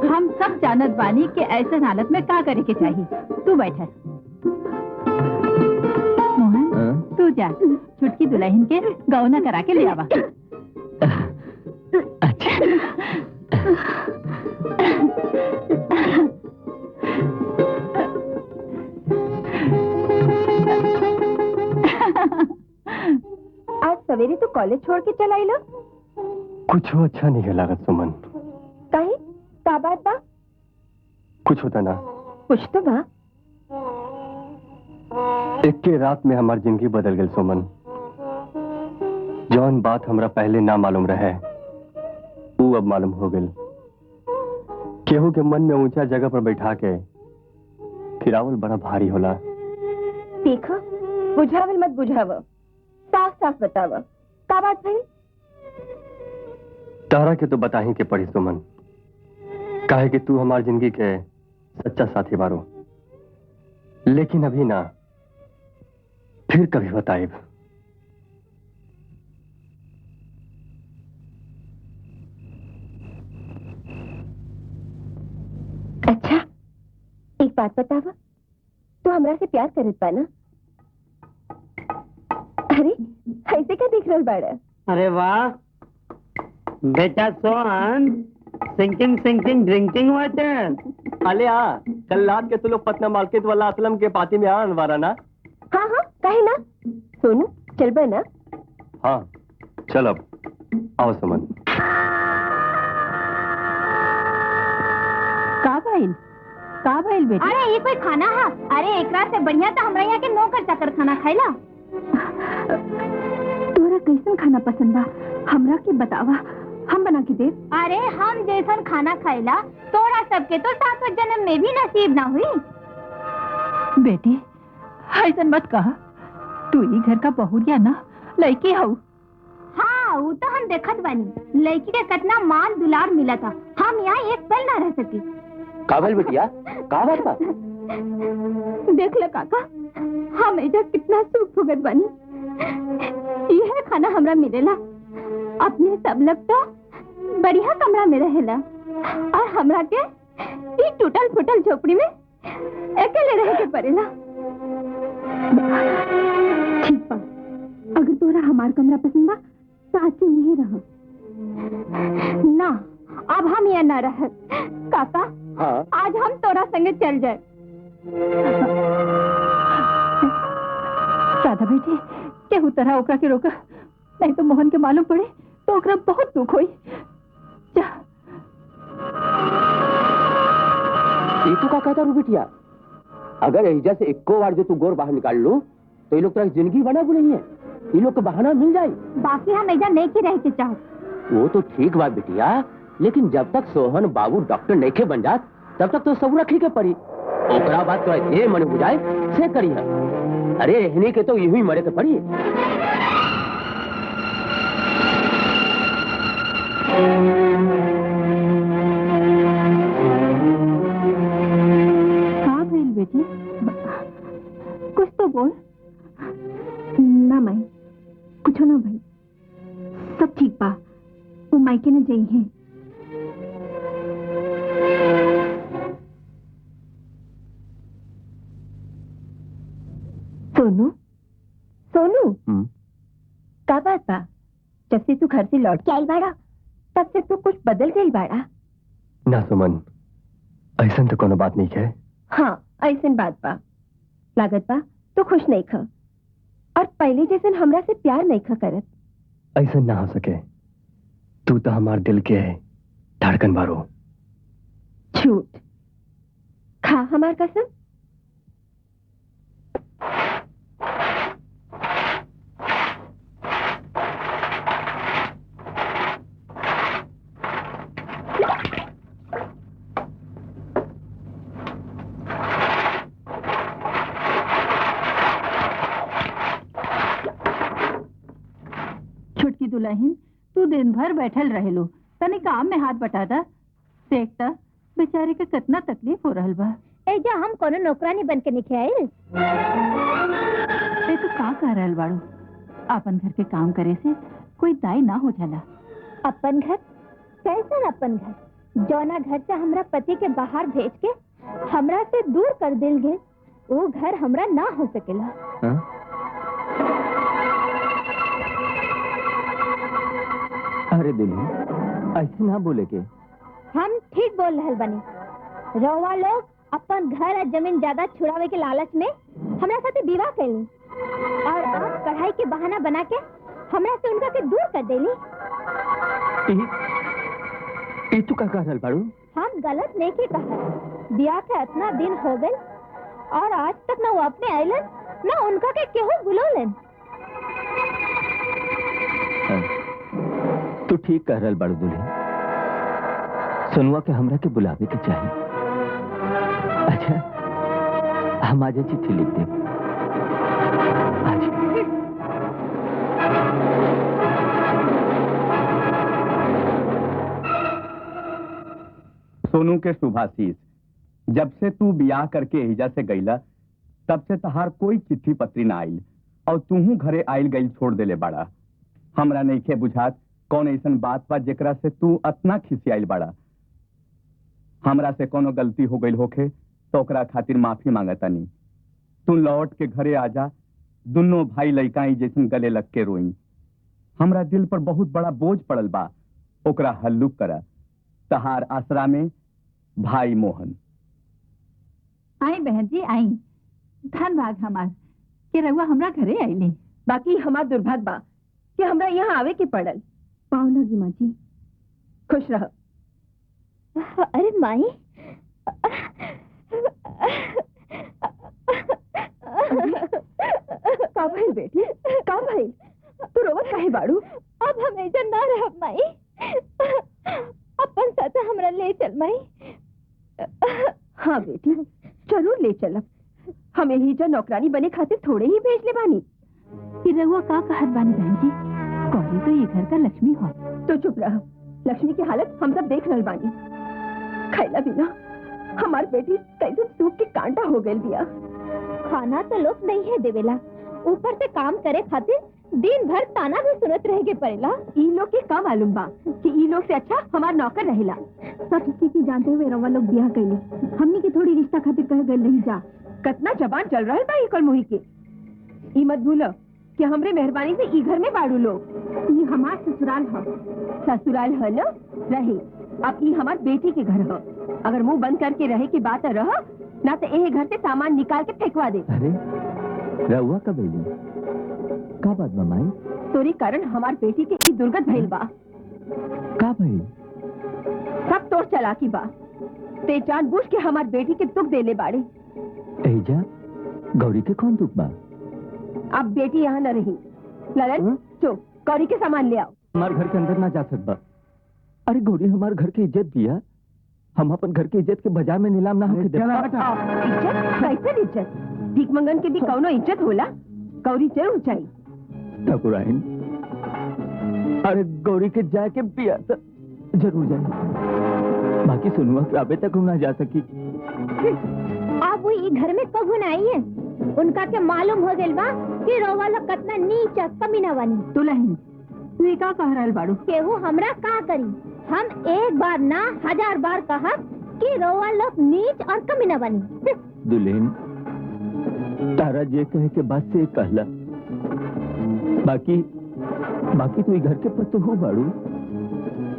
हम सब जानत बानी कि ऐसे हालत में का करे के चाहिए। तू बैठा। मोहन तू जा, छुटकी दुल्हन के गौना करा के ले आवा। आज सवेरे तो कॉलेज छोड़ के चल आई लो। कुछ अच्छा नहीं लागत सुमन। काहे? का बात बा? कुछ होता ना। कुछ तो बा। एक के रात में हमारी जिंदगी बदल गई सुमन। जौन बात हमरा पहले ना मालूम रहे वो अब मालूम हो गई। केहू के मन में ऊंचा जगह पर बैठा के फिरावल बड़ा भारी होला। देखो, बुझावल मत बुझाव, साफ साफ बताव का बात भाई। तारा के तो बता ही के पड़ी सुमन, काहे कि तू हमारी जिंदगी के सच्चा साथी बारो। लेकिन अभी ना, फिर कभी बताइब। अच्छा एक बात बतावा, तू हमरा से प्यार करत बा ना? अरे ऐसे क्या देख रहल बाड़ा? अरे वाह बेटा सोहन, सिंकिंग ड्रिंकिंग वाटर। अले कल रात के तू लोग पटना मार्केट वाला असलम के पार्टी में आन वारा ना? हाँ हाँ काहे ना। सोनू चल बा ना? हाँ चल अब आओ सुमन। का भइल बेटा? अरे ये कोई खाना है? अरे एकरा से बढ़िया तो हमरा यहाँ के नौकर चाकर खाना खाइला। तोरा कैसन खाना पसंद बा हमरा के बतावा, हम बना के दे। अरे हम जैसन खाना खाइला तोरा सबके तो 7वें जन्म में भी नसीब ना हुई। बेटी ऐसा मत कहा, तू ही घर का बहुरिया ना लड़की हो। हाँ वो तो हम देखत बानी, लड़की के कितना माल दुलार मिला था, हम यहाँ एक पल ना रह सकी। काबल बिटिया का बात बा? देख ले काका, हम एजा कितना सुख भोगत बानी। यह खाना हमरा मिलेला, अपने सब लोग तो बढ़िया कमरा में रहेला और हमरा के ई टूटल फुटल झोपड़ी में अकेले रह के पड़ेला। हमार कमरा पसंद बा तो आज से वहीं रह। ना अब हम यहाँ न रह। काका हाँ आज हम तोरा संगे चल जाए। राधा बेटी केहू तरह ओकरा के रोका, नहीं तो मोहन के मालूम पड़े तो ओकरा बहुत दुख होई। जा। ये तो का कहता रू बिटिया, अगर एहिजा से इक्को बार जो तू गोर बाहर निकाल लू तो ये लोग तेरा जिंदगी बना भी नहीं है, ये लोग को बहाना मिल जाए। बाकी हम ऐजा नहीं की रह के चाहो। वो तो ठीक बात बिटिया, लेकिन जब तक सोहन बाबू डॉक्टर नहीं के बन जात तब तक तो सब रखी के पड़ी। ओकरा बात तो ये मन बुझाए से करी है। अरे रहने के तो यूं ही मरे के पड़ी। कहाँ भइल बेटी? कुछ तो बोल। ना माई कुछ ना भाई, सब ठीक बा। वो मायके न जाई है। सोनू सोनू का बात बा? जब से तू घर से लौट के आई बाड़ा तब से तू कुछ बदल गई बाड़ा। ना सुमन, ऐसा तो कोनो बात नहीं है। हाँ ऐसन बात बा। लागत बा तो खुश नहीं ख और पहले जैसन हमरा से प्यार नहीं ख करत। ऐसा ना हो सके, तू तो हमारे दिल के धड़कन बारो। झूठ खा हमार कसम। छुटकी दुल्हन तू दिन भर बैठल रहेलू, तनी काम में हाथ बटा दा। देखता बेचारे के कितना तकलीफ हो रहल बा। एजा हम कोनो नौकरानी बन के निके आइल। तू का कह रहल बाड़ू? अपन घर के काम करे से कोई दाई ना हो जाला। अपन घर कैसन अपन घर? जौना घर से हमरा पति के बाहर भेज के हमरा से दूर कर दिल गए, वो घर हमरा ना हो सकेला। अरे दुल्हन ऐसे ना बोले के। हम ठीक बोल रहल बनी। रउआ लोग अपन घर और जमीन ज्यादा छुड़ावे के लालच में हमरा साथे विवाह कैली और आज कढ़ाई के बहाना बना के हमरा से उनका के दूर कर देली। ई तू का कह रहल बाड़ू? हम गलत नहीं के कहा। ब्याह के इतना दिन हो गए और आज तक ना वो अपने आइलन ना उनका के केहू बुलोलन। तू ठीक कह रहल बाड़ू दुल्हन। सुनवा के हमरा के बुलावे के चाहिए। अच्छा हम आज चिट्ठी लिख दे। आज सोनू के शुभाशीष, जब से तू बियाह करके एहिजा से गईला तब से तहार कोई चिट्ठी पत्री ना आइल और तूहू घरे आइल गईल छोड़ देले बाड़ा। हमरा नइखे बुझात कौन ऐसन बात बा जेकरा से तू अतना खिसियाइल बाड़ा। हमरा से कोनो गलती हो गई होखे तो ओकरा खातिर माफी मांगतानी। तू लौट के घरे आजा, दोनों भाई लइकाई जैसन गले लग के रोई। हमरा दिल पर बहुत बड़ा बोझ पड़ल बा, ओकरा हल्लुक करा। तहार आसरा में भाई मोहन। आई बहन जी आई, धन भाग हमार के रउआ हमरा घरे आईली। बाकी हमार दुर्भाग्य बा कि हमरा यहाँ आवे के पड़ल। पाँव लगी माँ जी। खुश रह। अरे माई का भइल बेटी? का भइल? तू रोवत काहे बाड़ू? अब हम ऐसा ना रहब माई। अपन साथ हमरा ले चल माई। हाँ बेटी जरूर ले चलब। हम यही जो नौकरानी बने खातिर थोड़े ही भेज ले बानी। कि रउआ का कहत बानी बहन जी? कौरी तो ये घर का लक्ष्मी हो। तो चुप रह। लक्ष्मी की हालत हम सब देख रहल बानी। खैला बिना हमार बेटी कैसे सूख के कांटा हो गई बिया। खाना तो लोग नहीं है देवेला, ऊपर से काम करे खातिर दिन भर ताना भी सुनत रह के पड़ेला। ई लोग के का मालूम बा कि ई लोग से अच्छा हमार नौकर रहेला। सब स्थिति जानते हुए रवा लोग ब्याह कैले। हमनी के थोड़ी रिश्ता खातिर कह गए नहीं जा। कितना जबान चल रहा है बा इकल मुही के। ई मत भूलो कि हमरे मेहरबानी से ई घर में बाड़ू लोग। ये हमार ससुराल है। ससुराल है न रही, अब ई हमार बेटी के घर है। अगर मुंह बंद करके रहे की बात रह ना तो यही घर से सामान निकाल के फेंकवा दे। अरे रहुआ का बेली का बात बा माई? तोरी कारण हमार बेटी के ई दुर्गत भइल बा। का भाई? सब तोड़ चालाकी बा। ते जानबूझ के हमार बेटी के दुख देले बाड़े। एजा गौरी के कौन दुख बा? अब बेटी यहाँ न रही। ललन चो गौरी के सामान ले आओ। हमारे घर के अंदर ना जा सकता। अरे गौरी हमारे घर की इज्जत दिया, हम अपन घर की इज्जत के बाजार में नीलाम ना होके देता। इज्जत कैसे इज्जत? भीख मंगन के भी कौनो इज्जत होला? गौरी जरूर चाहिए। ठाकुराइन, अरे गौरी के जाके पिया तो जरूर जाए, बाकी सुनुआ के अबे तक ना जा सकी। आप वो ये घर में कब न आई है? उनका के मालूम हो गइल बा कि रोवा लोग कितना नीच कमीना बनी। दुल्हन तू का कह रहल बाड़ू? केहू हमरा का करी? हम एक बार ना 1000 बार कहा कि रोवा लोग नीच और कमीना बनी। दुल्हन तारा जे कहे के बात से कहला, बाकी तू घर के पत्तो हो बाड़ू,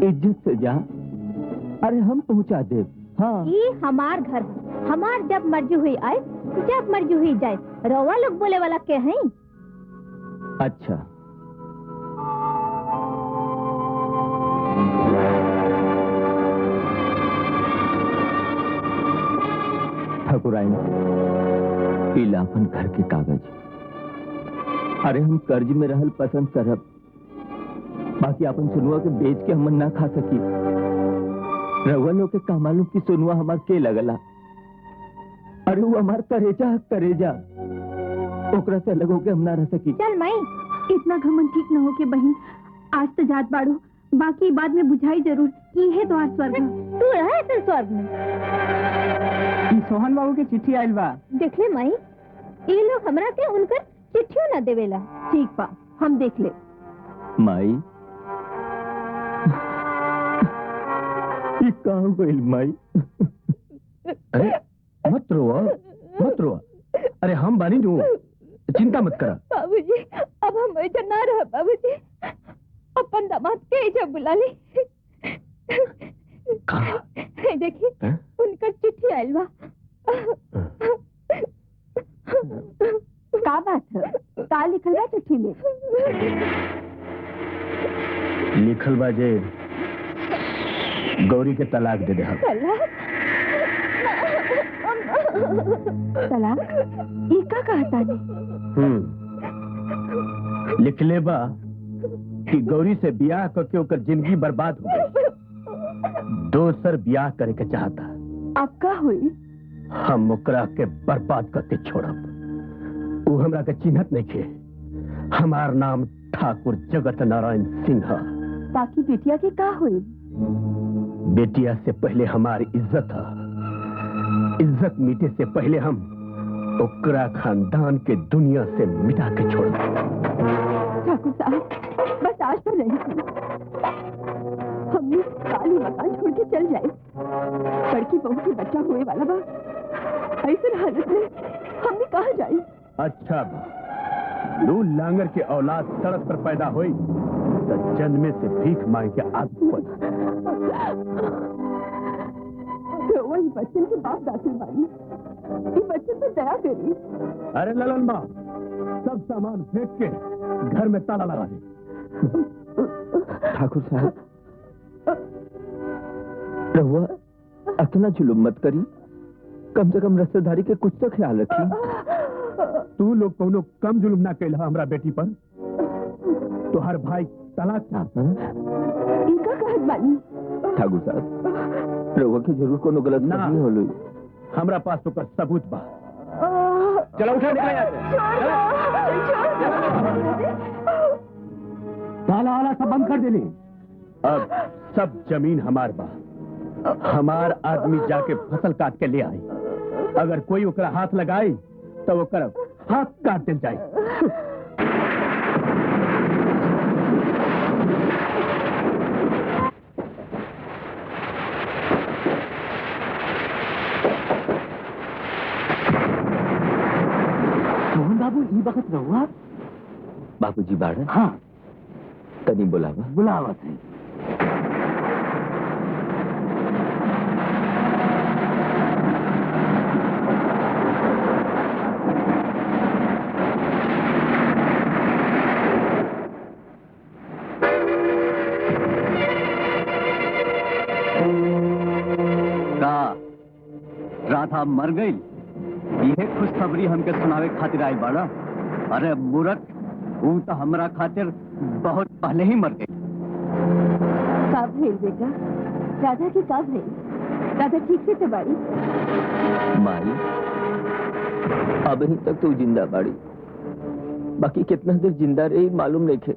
इज्जत से जा। अरे हम पहुंचा दे। हाँ ये हमार घर है, हमार जब मर्जी हुई आए जब मर्जी हुई जाए। रोवा लोग बोले वाला के हैं? अच्छा ठाकुराइन, पीला अपन घर के कागज। अरे हम कर्ज में रहल पसंद करब, बाकी अपन सुनुआ के बेच के हम ना खा सकी। रउआ लोग के का मालूम की सुनुआ हमार के लगला। अरे वो हमार करेजा ओकरा से अलग होके हम ना रह सकी। चल माई, इतना घमंड ठीक न हो के बहन, आज तो जात बाड़ू, बाकी बाद में बुझाई जरूर। ये है तो आज स्वर्ग। तू रहे तो स्वर्ग में। सोहन बाबू की चिट्ठी आयल बा। देख ले माई, ये लोग हमरा के उनकर चिट्ठियों ना देवेला। ठीक बा, हम देख ले। माई कहाँ गइल माई? अरे मत रोआ। अरे हम बानी दू, चिंता मत करा। बाबूजी, अब हम ऐसा ना रह। बाबूजी अपन दामाद के ऐसा बुला ले। देखिए उनका चिट्ठी आयल बा। का बात है? का लिखल बा चिट्ठी में? लिखल बा जे गौरी के तलाक दे दे। तलाक? ई का कहता नहीं? लिखले बा कि गौरी से ब्याह करके ओकर जिंदगी बर्बाद हो गई, दोसर ब्याह करे के चाहता। अब का हुई? हम ओकरा के बर्बाद करके छोड़ब। वो हमरा के चिन्हत नहीं खे। हमार नाम ठाकुर जगत नारायण सिंह है। बाकी बिटिया की का हुई? बेटिया से पहले हमारी इज्जत है। इज्जत मिटे से पहले हम ओकरा खानदान के दुनिया से मिटा के छोड़ब। ठाकुर साहब, बस आज तो नहीं, हमने काली मकान छोड़ के चल जाए। बड़की बहू की बच्चा हुए वाला बा, ऐसे हालत में हमने कहाँ जाए? अच्छा बा, दू लांगर के औलाद सड़क पर पैदा हुई तो जन्मे से भीख मांग के आदमी बन। तो वही बच्चन के बाप दाखिल बानी, ये बच्चन पे दया करी। अरे ललन माँ, सब सामान फेंक के घर में ताला लगा दे। ठाकुर साहब, रहुआ इतना जुलुम मत करी, कम से कम रिश्तेदारी के कुछ तो ख्याल रखी। तू लोग कोनो कम जुलुम ना कैला हमरा बेटी पर। तो हर भाई तलाक चाहता। इनका कहत बानी। ठाकुर साहब, रहुआ के जरूर कोनो गलत ना। फहमी होलई। हमरा पास तो कर सबूत बा। चलो उठा निकल यहाँ से। ताला वाला सब बंद कर देने। अब सब जमीन हमार बा। हमार आदमी जाके फसल काट के ले आई। अगर कोई ओकरा हाथ लगाई तो ओकरा हाथ काट दिल जाए। मोहन बाबू ई वक्त रहुआ बाबूजी बाड़ा हाँ तनी बुलावा बुलावत है। राधा मर गई, यह खुशखबरी हमके सुनावे खातिर आई बाड़ा। अरे मूर्ख, वो तो हमरा खातिर बहुत पहले ही मर गई। कब है बेटा? राधा की कब है? राधा ठीक से बाड़ी? माई अब ही तक तू जिंदा बाड़ी, बाकी कितना देर जिंदा रही मालूम नहीं थे।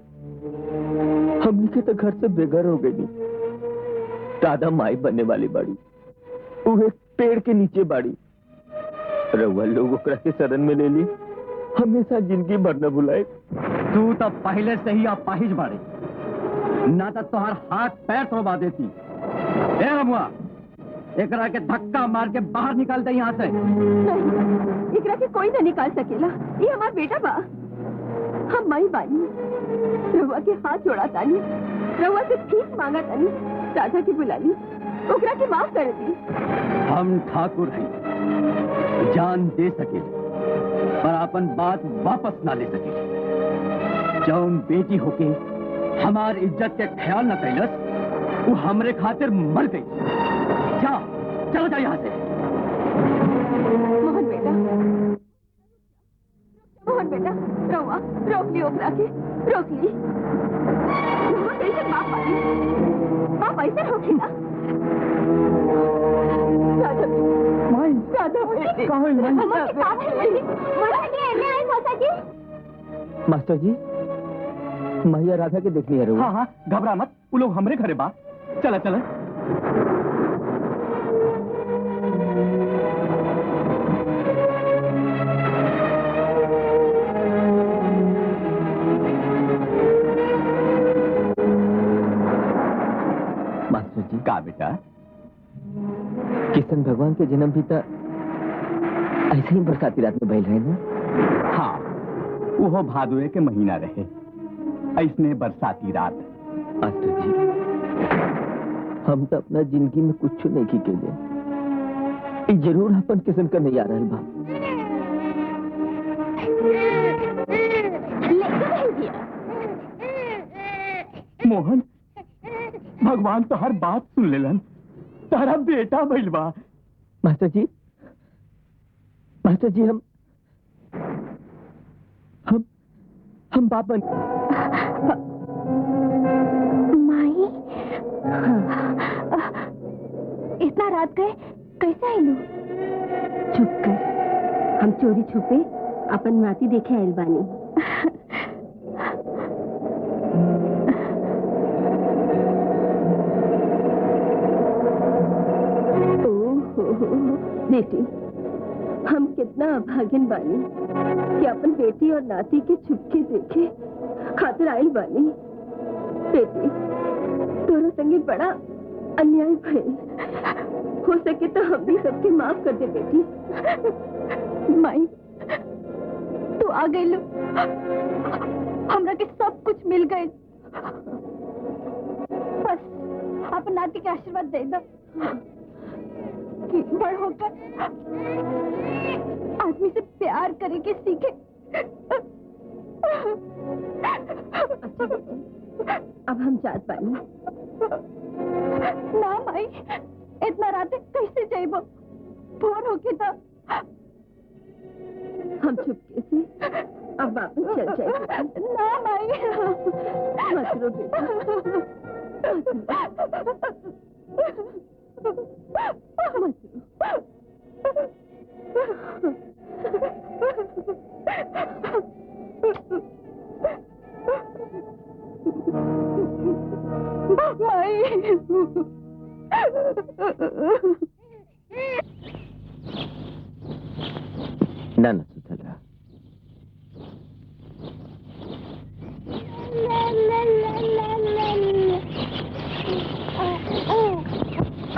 हमने के तो घर से बेघर हो गई। राधा माई बनने वाली बाड़ी, वो एक पेड़ के नीचे बाड़ी। रउआ लोग ओकरा के शरण में ले ली, हमेशा जिंदगी भर न भुलाए। तू तो पहले से ही अपाहिज बाड़ी, ना तो तुम्हार हाथ पैर तोड़वा देती। ए रमुआ, एकरा के धक्का मार के बाहर निकाल दे यहाँ से। नहीं, एकरा के कोई न निकाल सकेला, ये हमार बेटा बा। हम माई बानी, रउआ के हाथ जोड़ा तानी, रउआ से भीख मांगा तानी, राधा की बुला ली, ओकरा की माफ कर दी। हम ठाकुर हैं, जान दे सके पर अपन बात वापस ना ले सके। जौन बेटी होके हमार इज्जत के ख्याल न कैलस, वो हमरे खातिर मर गई। जा, चलो जा यहाँ से। मोहन बेटा, मोहन बेटा, रउआ रोक ली ओकरा के, रोक ली। रउआ कैसे बाप आई? बाप ऐसे होखेला? राधा बेटी, राधा बेटी, हमारे साथ है बेटी। माता जी, एने आई माता जी। मास्टर जी, मैया राधा के देखनी है। हाँ हाँ, घबरा मत, वो लोग हमरे घरे बा। चला चला। मास्टर जी, का बेटा? किशन भगवान के जन्म भी तो ऐसे ही बरसाती रात में भइल है ना? हाँ, वो भादुए के महीना रहे, ऐसने बरसाती रात। मास्टर जी, हम तो अपना जिंदगी में कुछ नहीं की के लिए जरूर अपन किशन का नहीं आ रहा बा। मोहन, भगवान तो हर बात सुन लेलन, तारा बेटा भइल बा। मास्टर जी, हम पापन माई, इतना रात गए कैसे आइलू? चुप कर, हम चोरी छुपे अपन माती देखे आइल बानी। बेटी, हम कितना अभागिन बानी कि अपन बेटी और नाती के छुपके देखे खातिर आइल बानी। बेटी, तोरा संगे बड़ा अन्याय भइल, हो सके तो हम भी सबके माफ कर दे बेटी। माई, तू आ गई लो, हमरा के सब कुछ मिल गए। बस अपन नाती के आशीर्वाद दे दो कि बड़ होकर आदमी से प्यार करे के सीखे। अब हम जात बानी। ना माई, इतना रात कैसे जाइबो? फोन होके तो हम चुपके से अब वापस चल जाएंगे। ना माई, मत रो बेटा, मत रो। माई, ना ना सुधर रहा।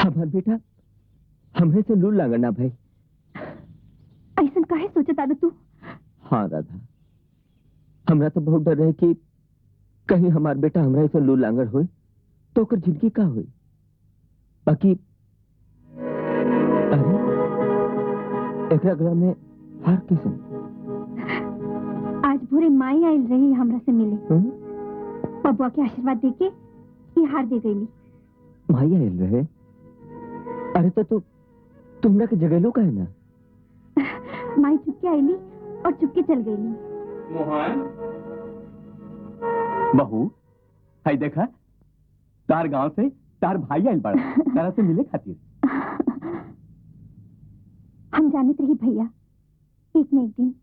हमार बेटा हमरे से लूल लागना भाई। ऐसा काहे सोचता तू? हाँ राधा, हमरा तो बहुत डर रहे कि कहीं हमार बेटा हमरा ऐसा लू लांगर होए तो ओकर जिंदगी का होई। बाकी अरे एकरा गला में हार कैसे? आज भोरे माई आयल रही हमरा से मिले। बबुआ के आशीर्वाद देके ये हार दे गई। माई आयल रहे? अरे तो तुमरा के जगह लो का है ना? माई चुपके आईली और चुपके चल गईली। मोहन बहू हाय देखा तार गांव से तार भाई आयल बड़ा तारा से मिले खातिर। हम जानत रही भैया एक न एक दिन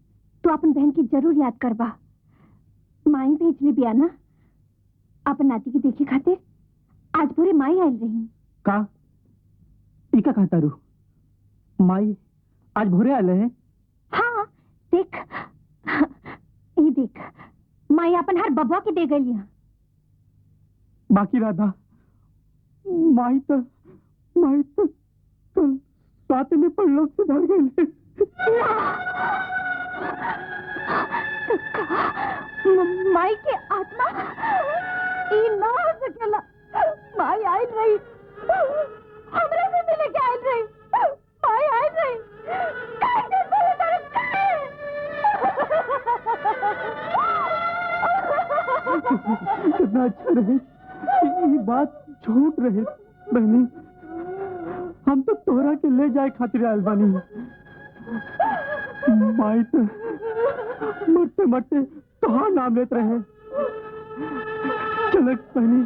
तो अपन बहन की जरूर याद करबा। माई भेजली बिया ना अपन नाती की देखे खातिर। आज पूरे माई आयल रही। का इका कहता रू माई आज भोरे आले हैं? हाँ देख ये देख माई अपन हर बबुआ के दे गई। बाकी राधा माई तो कल साथ में परलोक से धर गई। माई के आत्मा ई ना हो सकेला। माई आयल रही हमरा से मिले के आयल रही। माई आयल रही कैसे बोले कितना अच्छा रहे ये बात झूठ रहे बहनी। हम तो तोहरा के ले जाए खातिर आयल बानी। माई तो मरते मरते तोहार नाम लेते रहे। चल बहनी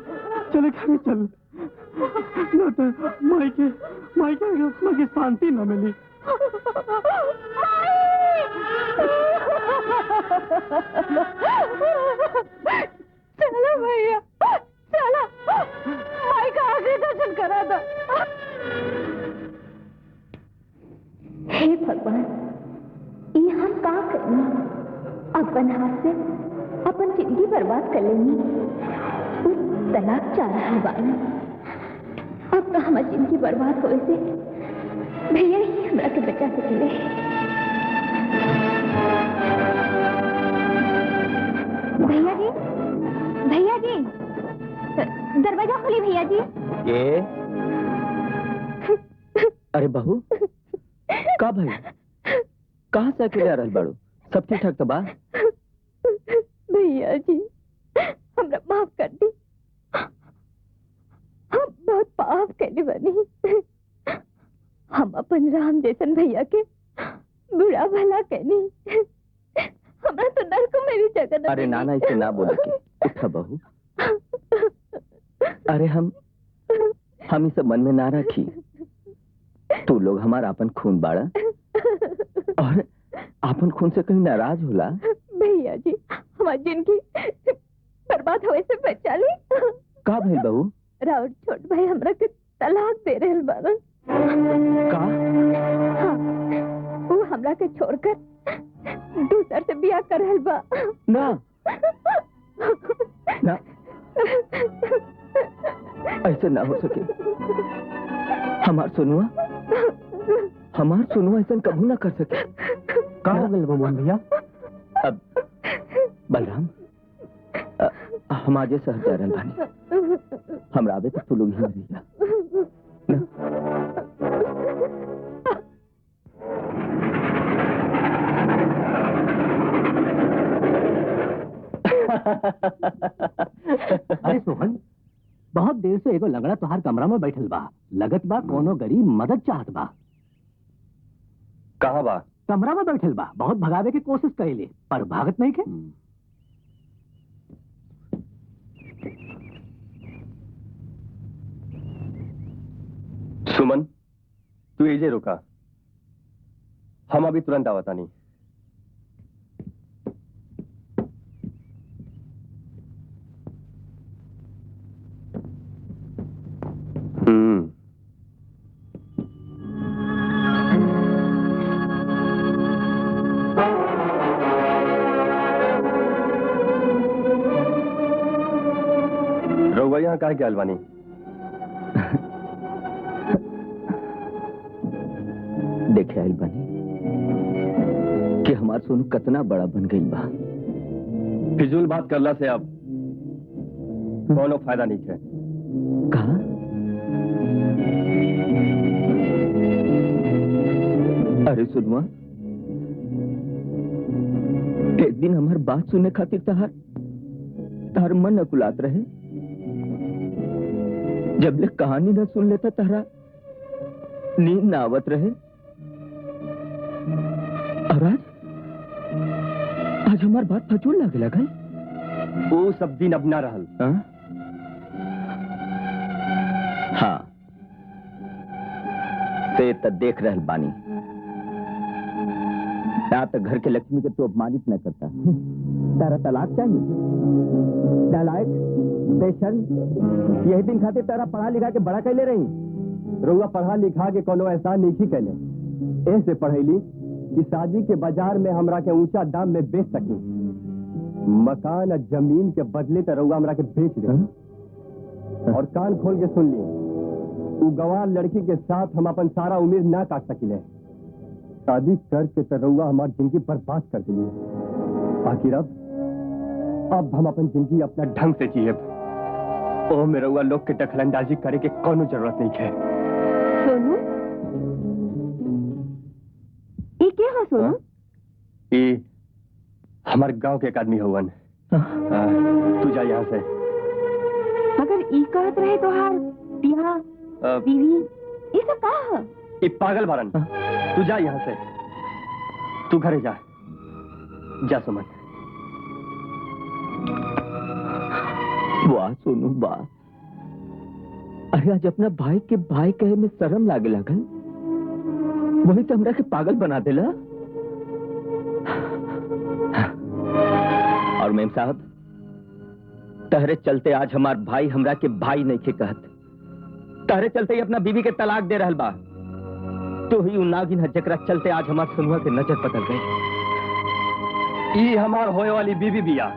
चल घर चल न तो माई के आत्मा की शांति न मिली। चलो भैया चलो माई का आखिरी दर्शन करा दो। हे भगवान ये हम का करनी? अपन हाथ से अपन जिंदगी बर्बाद कर लेनी। उस तलाक चाह रहा बानी। अब तो हमारी जिंदगी बर्बाद होए से भैया ही हमरा के बचा सकेले। भैया जी दरवाजा खोली भैया जी। ये अरे बहू का भाई कहाँ से अकेले आ रहल बाड़ू? सब ठीक ठाक तो बा? भैया जी हमरा माफ कर दी। हम बहुत पाप कैले बनी। हम अपन राम जैसन भैया के बुरा भला कहनी। हमरा तो नरक में भी जगह न। अरे नाना इसे ना बोले के उठा बहू। अरे हम ये सब मन में ना रखी। तू लोग हमारा अपन खून बाड़ा और अपन खून से कहीं नाराज होला। भैया जी हमारी जिंदगी बर्बाद होए से बचा ली। का भइल बहू? राउत छोट भाई हमरा के तलाक दे रहल बाड़न। का? हाँ, वो हमरा के छोड़कर दूसर से बियाह कर रहल बा। ना ना ऐसे ना हो सके। हमार सोनुआ ऐसा कबू ना कर सके। का हो गए मोहन भैया? अब बलराम हम आजे शहर जा रहे बानी। हमरा आवे तक तू लोग ही रहिया ना? अरे सोहन बहुत देर से एगो लंगड़ा तुहार कमरा में बैठल बा। लगत बा कोनो गरीब मदद चाहत बा। कहाँ बा? कमरा में बैठल बा। बहुत भगावे की कोशिश कैले पर भागत नहीं के। सुमन तू एजे रुका, हम अभी तुरंत आवता नहीं। रउआ यहाँ काहे के आइल बानी? देखे आइल बानी कि हमार सोनू कितना बड़ा बन गई बा। फिजूल बात करला से अब कोनो फायदा नहीं है। कहा? अरे सुनवा, एक दिन हमार बात सुनने खातिर तार मन अकुलात रहे। जब ले कहानी न सुन लेता तारा नींद न आवत रहे। और आज हमार बात फजूल लागे लगल। वो सब दिन अब ना रहल। हाँ, से त देख रहल बानी। ना तो घर के लक्ष्मी के तो अपमानित न करता। तारा तलाक चाहिए? नालायक, बेशर्म, यही दिन खातिर तारा पढ़ा लिखा के बड़ा कैले रही। रउआ पढ़ा लिखा के कोनो एहसान नहीं कैले। ऐसे पढ़ैली कि शादी के बाजार में हमरा के ऊंचा दाम में बेच सकी। मकान और जमीन के बदले तो रउआ हमरा के बेच दे। और कान खोल के सुन ली, वो गंवार लड़की के साथ हम अपन सारा उम्र ना काट सकिले। शादी करके तो रउआ हमारी जिंदगी बर्बाद कर दिली। बाकी अब हम अपन जिंदगी अपना ढंग से जिए। ओ में रउआ लोग के दखलंदाजी करे के कोनो जरूरत नहीं है। सोनू, ये क्या है सोनू? ये हमारे गांव के एक आदमी हवन। तू जा यहाँ से। मगर ई कहत रहे तो हार बिहा बीवी ये सब का है? ये पागल बारन। तू जा यहाँ से। तू घरे जा। जा सुमन। वाह सोनू वाह। अरे आज अपना भाई के भाई कहे में शर्म लागे लगल, वही तो हमरा के पागल बना देला। और मेम साहब, तहरे चलते आज हमार भाई हमरा के भाई नहीं के कहत। तहरे चलते ही अपना बीवी के तलाक दे रहल बा। तो ही नागिन है जकरा चलते आज हमार सुनुआ के नजर बदल गई। ये हमार होए वाली बीवी बिया।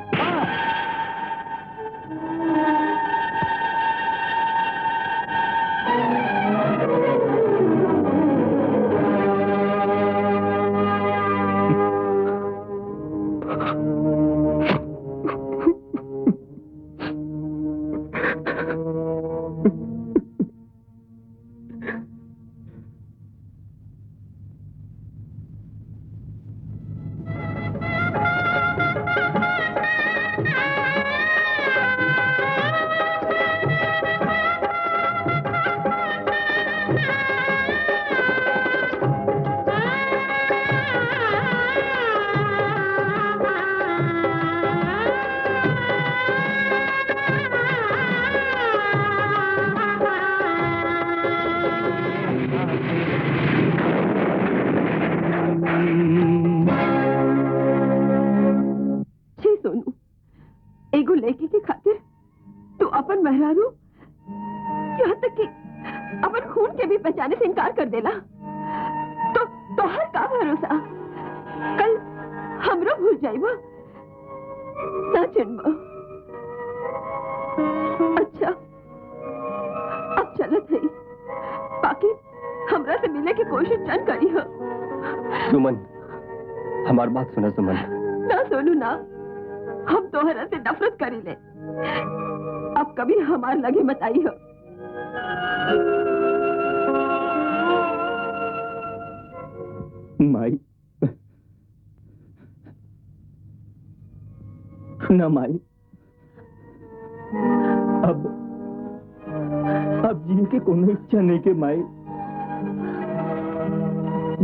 जाने से इनकार कर देला तो हर का भरोसा कल हमरो भूल जाइबा ना चिन्ह। अच्छा अब चलत है, बाकी हमरा से मिले की कोशिश न करी हो। सुमन, हमारी बात सुना सुमन। ना सोनू ना, हम तोहरा से नफरत करी ले। अब कभी हमार लगे मत आई हो। माई ना माई, अब जिए के कोनो इच्छा नहीं के माई।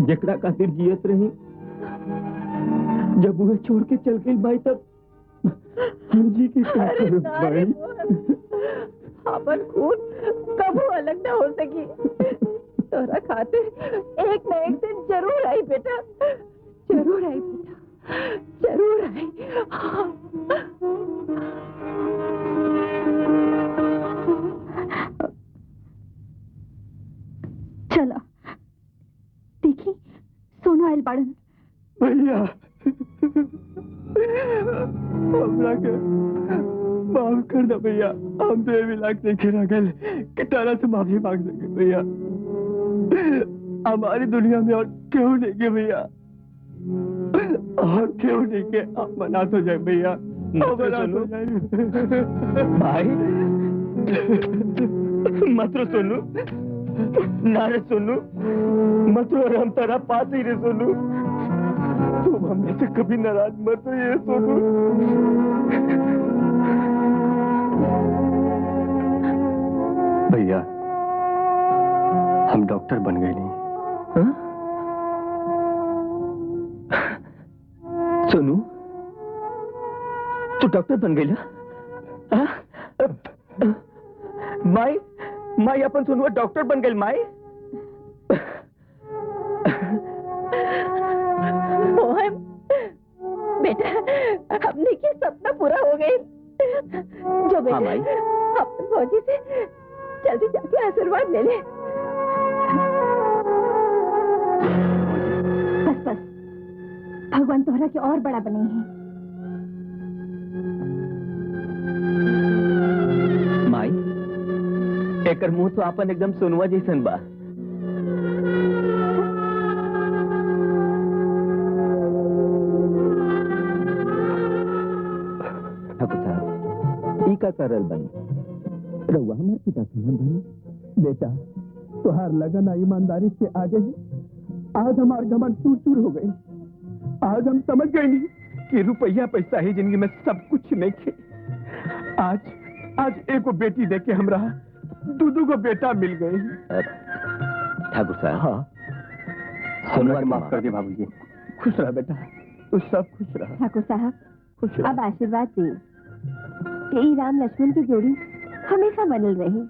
जकरा खातिर जियत रही, जब वो छोड़ के चल गई माई, तब हम जी के क्या करूं माई? अपन खून कबू अलग ना हो सकी। तोरा खातिर एक न एक दिन जरूर आई बेटा, जरूर आई बेटा, जरूर आई। चला देखी सोनू आयल बाड़न। भैया हमरा के माफ कर दो भैया, हम तो भी लाख देखे रगल कि तरह से माफी मांग सके भैया। हमारी दुनिया में और क्यों नहीं के भैया, और क्यों नहीं के आप मना तो जाए भैया। मत रो सोनू भाई मत रो सोनू ना रे सोनू मत रो रे, हम तेरा पास ही रे सोनू, तुम हमने से कभी नाराज मत रहिए सोनू। भैया हम डॉक्टर बन गए नहीं। सोनू तू डॉक्टर बन गई माई माई अपन सोनू डॉक्टर बन गई माई। मोहन बेटा हमने की सपना पूरा हो गए। जो बेटा माई। अपने फौजी से जल्दी जाके आशीर्वाद ले ले। बस बस भगवान तोहरा के और बड़ा बने हैं। माई एकर मुंह तो आपन एकदम सोनुआ जैसन बा। ठाकुर साहब ई का करल बनी रउआ हमार पिता समान बनी। बेटा तुहार लगन ईमानदारी के आगे आज हमार घमंड चूर चूर हो गई। आज हम समझ गए नहीं कि रुपया पैसा ही जिंदगी में सब कुछ नहीं खे। आज आज एगो बेटी देके हमरा दू को बेटा मिल गए। ठाकुर साहब हाँ सोनुआ के माफ कर दिए बाबूजी। खुश रहा बेटा, तू सब खुश रहा। ठाकुर साहब खुश रहा। अब आशीर्वाद दें कि राम लक्ष्मण की जोड़ी हमेशा बनल रहे।